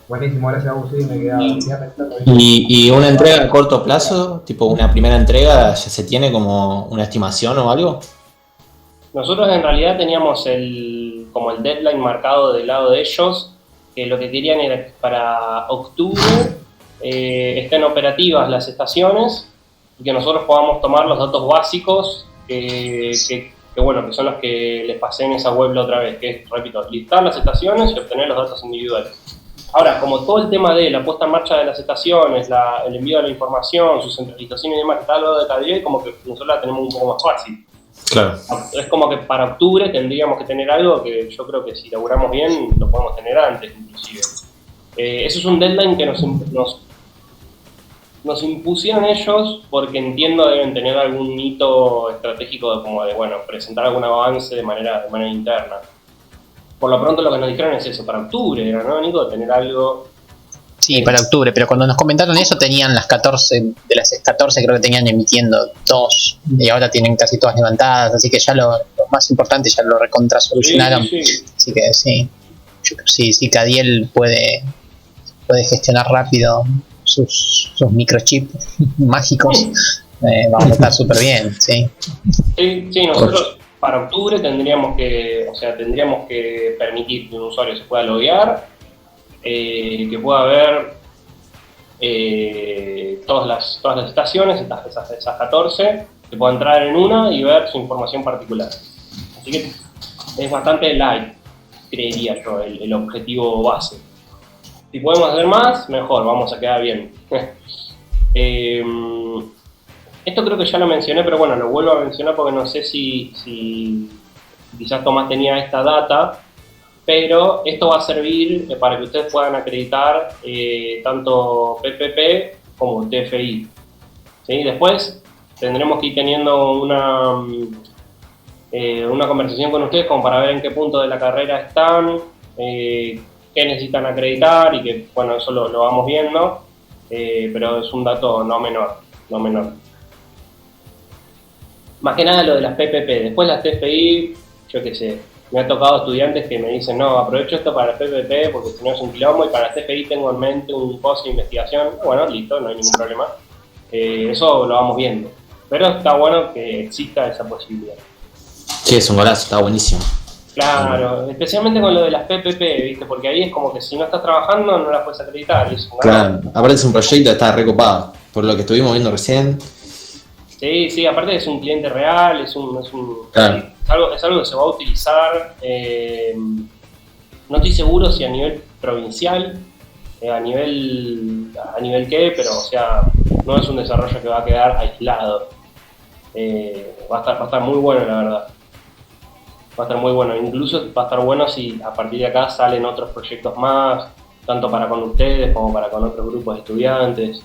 Buenísimo, gracias, Agustín. Me quedaba pensando. ¿Y una entrega a corto plazo? Tipo una primera entrega, ¿ya se tiene como una estimación o algo? Nosotros en realidad teníamos el deadline marcado del lado de ellos que lo que querían era que para octubre estén operativas las estaciones y que nosotros podamos tomar los datos básicos que son los que les pasé en esa web la otra vez, que es, repito, listar las estaciones y obtener los datos individuales. Ahora, como todo el tema de la puesta en marcha de las estaciones, el envío de la información, su centralización y demás, está al lado de Cadiel, como que nosotros la tenemos un poco más fácil. Claro. Es como que para octubre tendríamos que tener algo que yo creo que si laburamos bien lo podemos tener antes, inclusive. Eso es un deadline que nos impusieron ellos porque entiendo deben tener algún hito estratégico de presentar algún avance de manera interna. Por lo pronto lo que nos dijeron es eso, para octubre, ¿no, Nico? Tener algo... Sí, para octubre, pero cuando nos comentaron eso tenían las 14, de las 14 creo que tenían emitiendo 2, y ahora tienen casi todas levantadas, así que ya lo más importante ya lo recontra solucionaron. Sí. Así que sí, Cadiel puede gestionar rápido sus microchips mágicos, vamos a estar súper bien, sí. Sí, nosotros para octubre tendríamos que permitir que un usuario se pueda loguear, que pueda ver todas las estaciones, esas 14, que pueda entrar en una y ver su información particular. Así que es bastante light, creería yo, el objetivo base. Si podemos hacer más, mejor, vamos a quedar bien. Esto creo que ya lo mencioné, pero bueno, lo vuelvo a mencionar porque no sé si quizás Tomás tenía esta data, pero esto va a servir para que ustedes puedan acreditar tanto PPP como TFI. ¿Sí? Después tendremos que ir teniendo una conversación con ustedes como para ver en qué punto de la carrera están, qué necesitan acreditar y que, bueno, eso lo vamos viendo, pero es un dato no menor. Más que nada lo de las PPP, después las TFI, yo qué sé, me ha tocado estudiantes que me dicen, no, aprovecho esto para las PPP porque si no es un quilombo y para las TFI tengo en mente un post de investigación, bueno, listo, no hay ningún problema, eso lo vamos viendo, pero está bueno que exista esa posibilidad. Sí, es un golazo, está buenísimo. Claro, especialmente con lo de las PPP, ¿viste? Porque ahí es como que si no estás trabajando no las puedes acreditar. Claro, aparte es un proyecto que está recopado, por lo que estuvimos viendo recién. Sí, aparte es un cliente real, Claro. es algo que se va a utilizar, no estoy seguro si a nivel provincial, a nivel qué, pero o sea, no es un desarrollo que va a quedar aislado. Va a estar muy bueno, la verdad. Va a estar muy bueno, incluso va a estar bueno si a partir de acá salen otros proyectos más, tanto para con ustedes como para con otros grupos de estudiantes.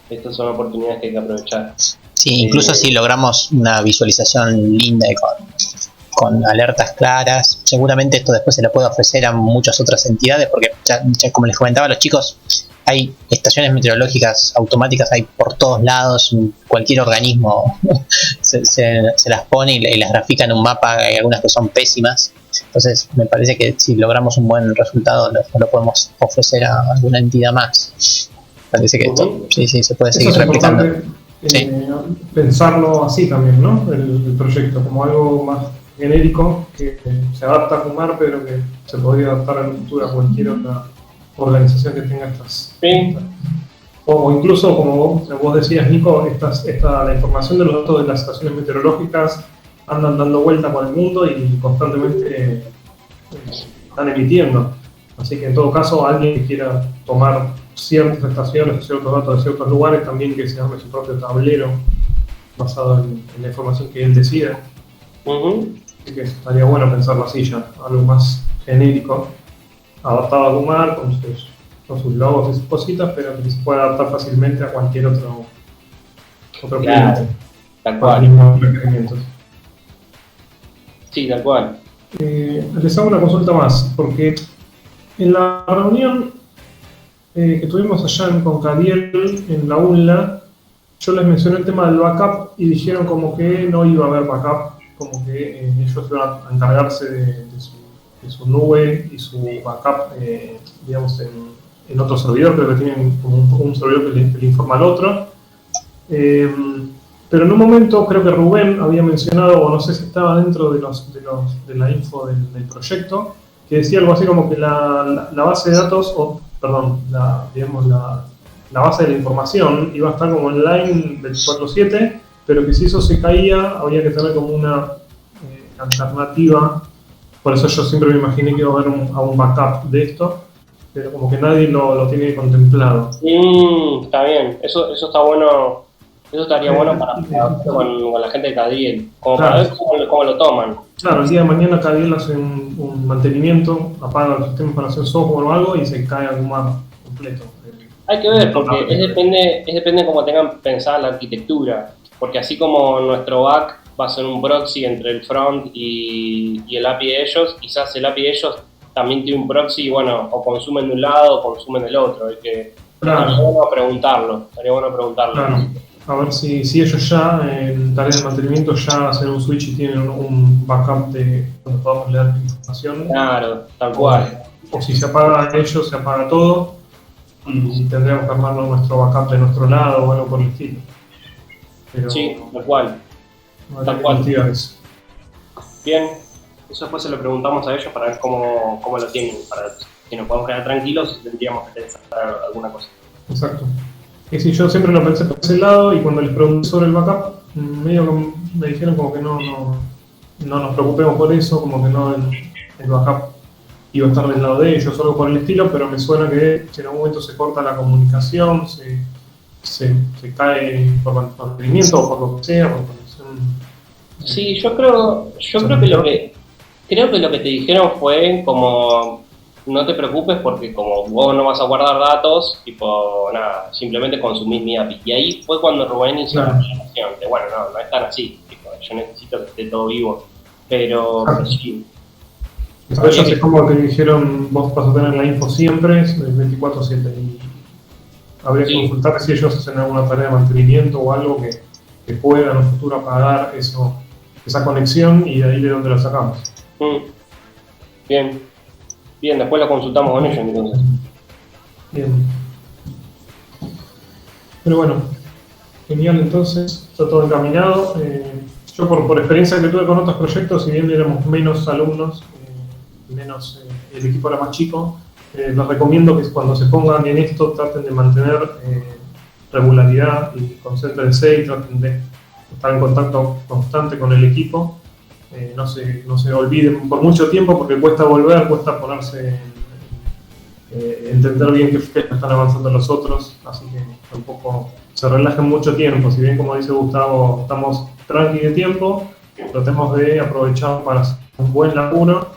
Estas son oportunidades que hay que aprovechar. Sí, incluso si logramos una visualización linda y con alertas claras, seguramente esto después se lo puede ofrecer a muchas otras entidades, porque ya como les comentaba a los chicos, hay estaciones meteorológicas automáticas, hay por todos lados, cualquier organismo se las pone y las grafica en un mapa, hay algunas que son pésimas, entonces me parece que si logramos un buen resultado lo podemos ofrecer a alguna entidad más. Parece que esto sí se puede seguir replicando. Sí. Pensarlo así también, ¿no? El proyecto, como algo más genérico que se adapta a Kumar, pero que se podría adaptar en el futuro a cualquier otra organización que tenga estas. Sí. O incluso, como vos decías, Nico, la información de los datos de las estaciones meteorológicas andan dando vuelta por el mundo y constantemente están emitiendo. Así que en todo caso, alguien que quiera tomar ciertas estaciones, ciertos datos de ciertos lugares, también que se arme su propio tablero basado en la información que él decida. Así que estaría bueno pensarlo así ya, algo más genérico, adaptado a Kumar, con sus logos y sus cositas, pero que se pueda adaptar fácilmente a cualquier otro cliente. Tal cual. Mismos requerimientos. Sí, tal cual. Les hago una consulta más, porque en la reunión que tuvimos allá con Cadiel en la UNLA, yo les mencioné el tema del backup y dijeron como que no iba a haber backup, como que ellos iban a encargarse de su nube y su backup, digamos, en otro servidor, creo que tienen como un servidor que le informa al otro. Pero en un momento creo que Rubén había mencionado, o no sé si estaba dentro de la info del proyecto, que decía algo así como que la base de datos, o perdón, digamos la base de la información iba a estar como online 24/7, pero que si eso se caía había que tener como una alternativa. Por eso yo siempre me imaginé que iba a haber un backup de esto, pero como que nadie lo tiene contemplado. Está bien, eso está bueno, eso estaría bueno para con la gente de Cadriel, como para ver cómo lo toman. Claro, el día de mañana Cadriel hace un mantenimiento, apaga los sistemas para hacer software o algo y se cae algún mapa completo. Hay que ver, porque depende de cómo tengan pensada la arquitectura, porque así como nuestro back va a ser un proxy entre el front y el API de ellos, quizás el API de ellos también tiene un proxy y bueno, o consumen de un lado o consumen del otro. Estaría bueno preguntarlo. Claro. A ver si ellos ya en tareas de mantenimiento ya hacen un switch y tienen un backup de donde podamos leer información. Claro, tal cual. O si se apaga ellos, se apaga todo y tendríamos que armarnos nuestro backup de nuestro lado o algo por el estilo. Pero sí, tal cual. Tal cual. Bien, eso después se lo preguntamos a ellos para ver cómo lo tienen, para que nos podamos quedar tranquilos y tendríamos que pensar alguna cosa. Exacto. Y si yo siempre lo pensé por ese lado y cuando les pregunté sobre el backup, medio que me dijeron como que no nos preocupemos por eso, como que no el backup iba a estar del lado de ellos, algo por el estilo, pero me suena que en algún momento se corta la comunicación, se cae por mantenimiento o por lo que sea, por conexión. Sí, yo creo que lo que te dijeron fue como no te preocupes porque como vos no vas a guardar datos, tipo nada, simplemente consumís mi API. Y ahí fue cuando Rubén hizo la aclaración de bueno, no es tan así, tipo, yo necesito que esté todo vivo, pero sí. A ellos es como que dijeron vos vas a tener la info siempre, 24/7 y habría que consultar si ellos hacen alguna tarea de mantenimiento o algo que pueda en el futuro apagar esa conexión y de ahí de donde lo sacamos. Bien, después lo consultamos con ellos entonces. Bien. Pero bueno, genial, entonces, está todo encaminado. Yo por experiencia que tuve con otros proyectos, si bien éramos menos alumnos, el equipo era más chico, les recomiendo que cuando se pongan en esto traten de mantener regularidad y concéntrense y traten de estar en contacto constante con el equipo. No se olviden por mucho tiempo porque cuesta volver, cuesta ponerse entender bien qué están avanzando los otros, así que tampoco se relajen mucho tiempo. Si bien, como dice Gustavo, estamos tranqui de tiempo, tratemos de aprovechar para hacer un buen laburo,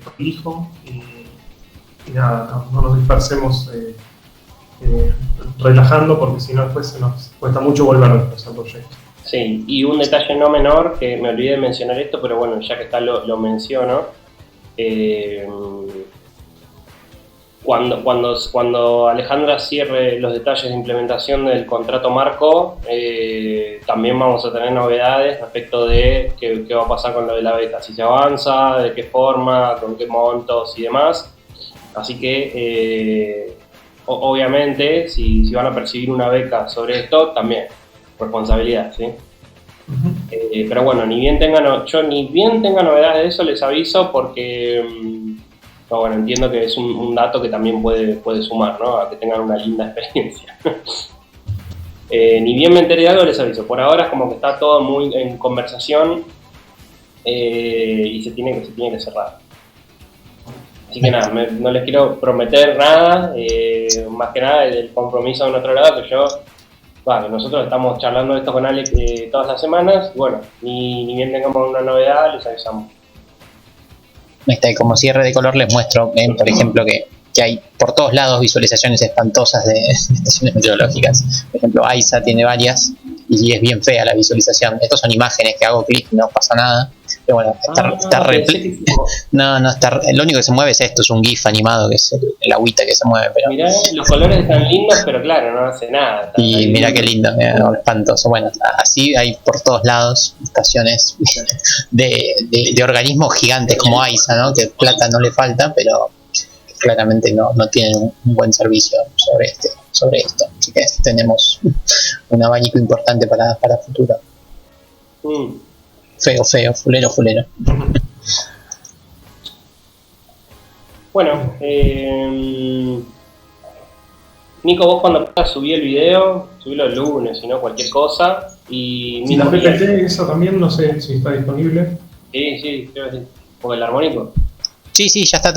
prolijo y nada, no nos dispersemos relajando porque si no después se nos cuesta mucho volver a ese proyecto. Sí, y un detalle no menor, que me olvidé de mencionar esto, pero bueno, ya que está lo menciono. Cuando Alejandra cierre los detalles de implementación del contrato marco, también vamos a tener novedades respecto de qué va a pasar con lo de la beca, si se avanza, de qué forma, con qué montos y demás. Así que, obviamente, si van a percibir una beca sobre esto, también responsabilidad, ¿sí? Pero bueno, ni bien tenga novedades de eso, les aviso porque bueno, entiendo que es un dato que también puede sumar, ¿no? A que tengan una linda experiencia. Ni bien me enteré de algo, les aviso. Por ahora es como que está todo muy en conversación y se tiene que cerrar. Así que nada, no les quiero prometer nada, más que nada el compromiso de nuestro lado, que nosotros estamos charlando esto con Alex todas las semanas, y bueno, ni bien tengamos una novedad, les avisamos. Como cierre de color les muestro, por ejemplo, que hay por todos lados visualizaciones espantosas de estaciones meteorológicas. Por ejemplo, AISA tiene varias y es bien fea la visualización. Estos son imágenes que hago clic y no pasa nada. Pero bueno, lo único que se mueve es esto, es un GIF animado que es el agüita que se mueve. Pero mirá, los colores están lindos, pero claro, no hace nada. Y mirá qué lindo, espantoso. Bueno, así hay por todos lados estaciones de organismos gigantes como AISA, ¿no? Que plata no le falta, pero claramente no tienen un buen servicio sobre esto. Así que tenemos un abanico importante para futuro. Feo, fulero. Bueno, Nico, vos cuando puedas subir el video, subilo el lunes, si no cualquier cosa. Y Si la mismo día. PPT, esa también, no sé si está disponible. Sí, creo que sí. Porque el armónico. Sí, ya está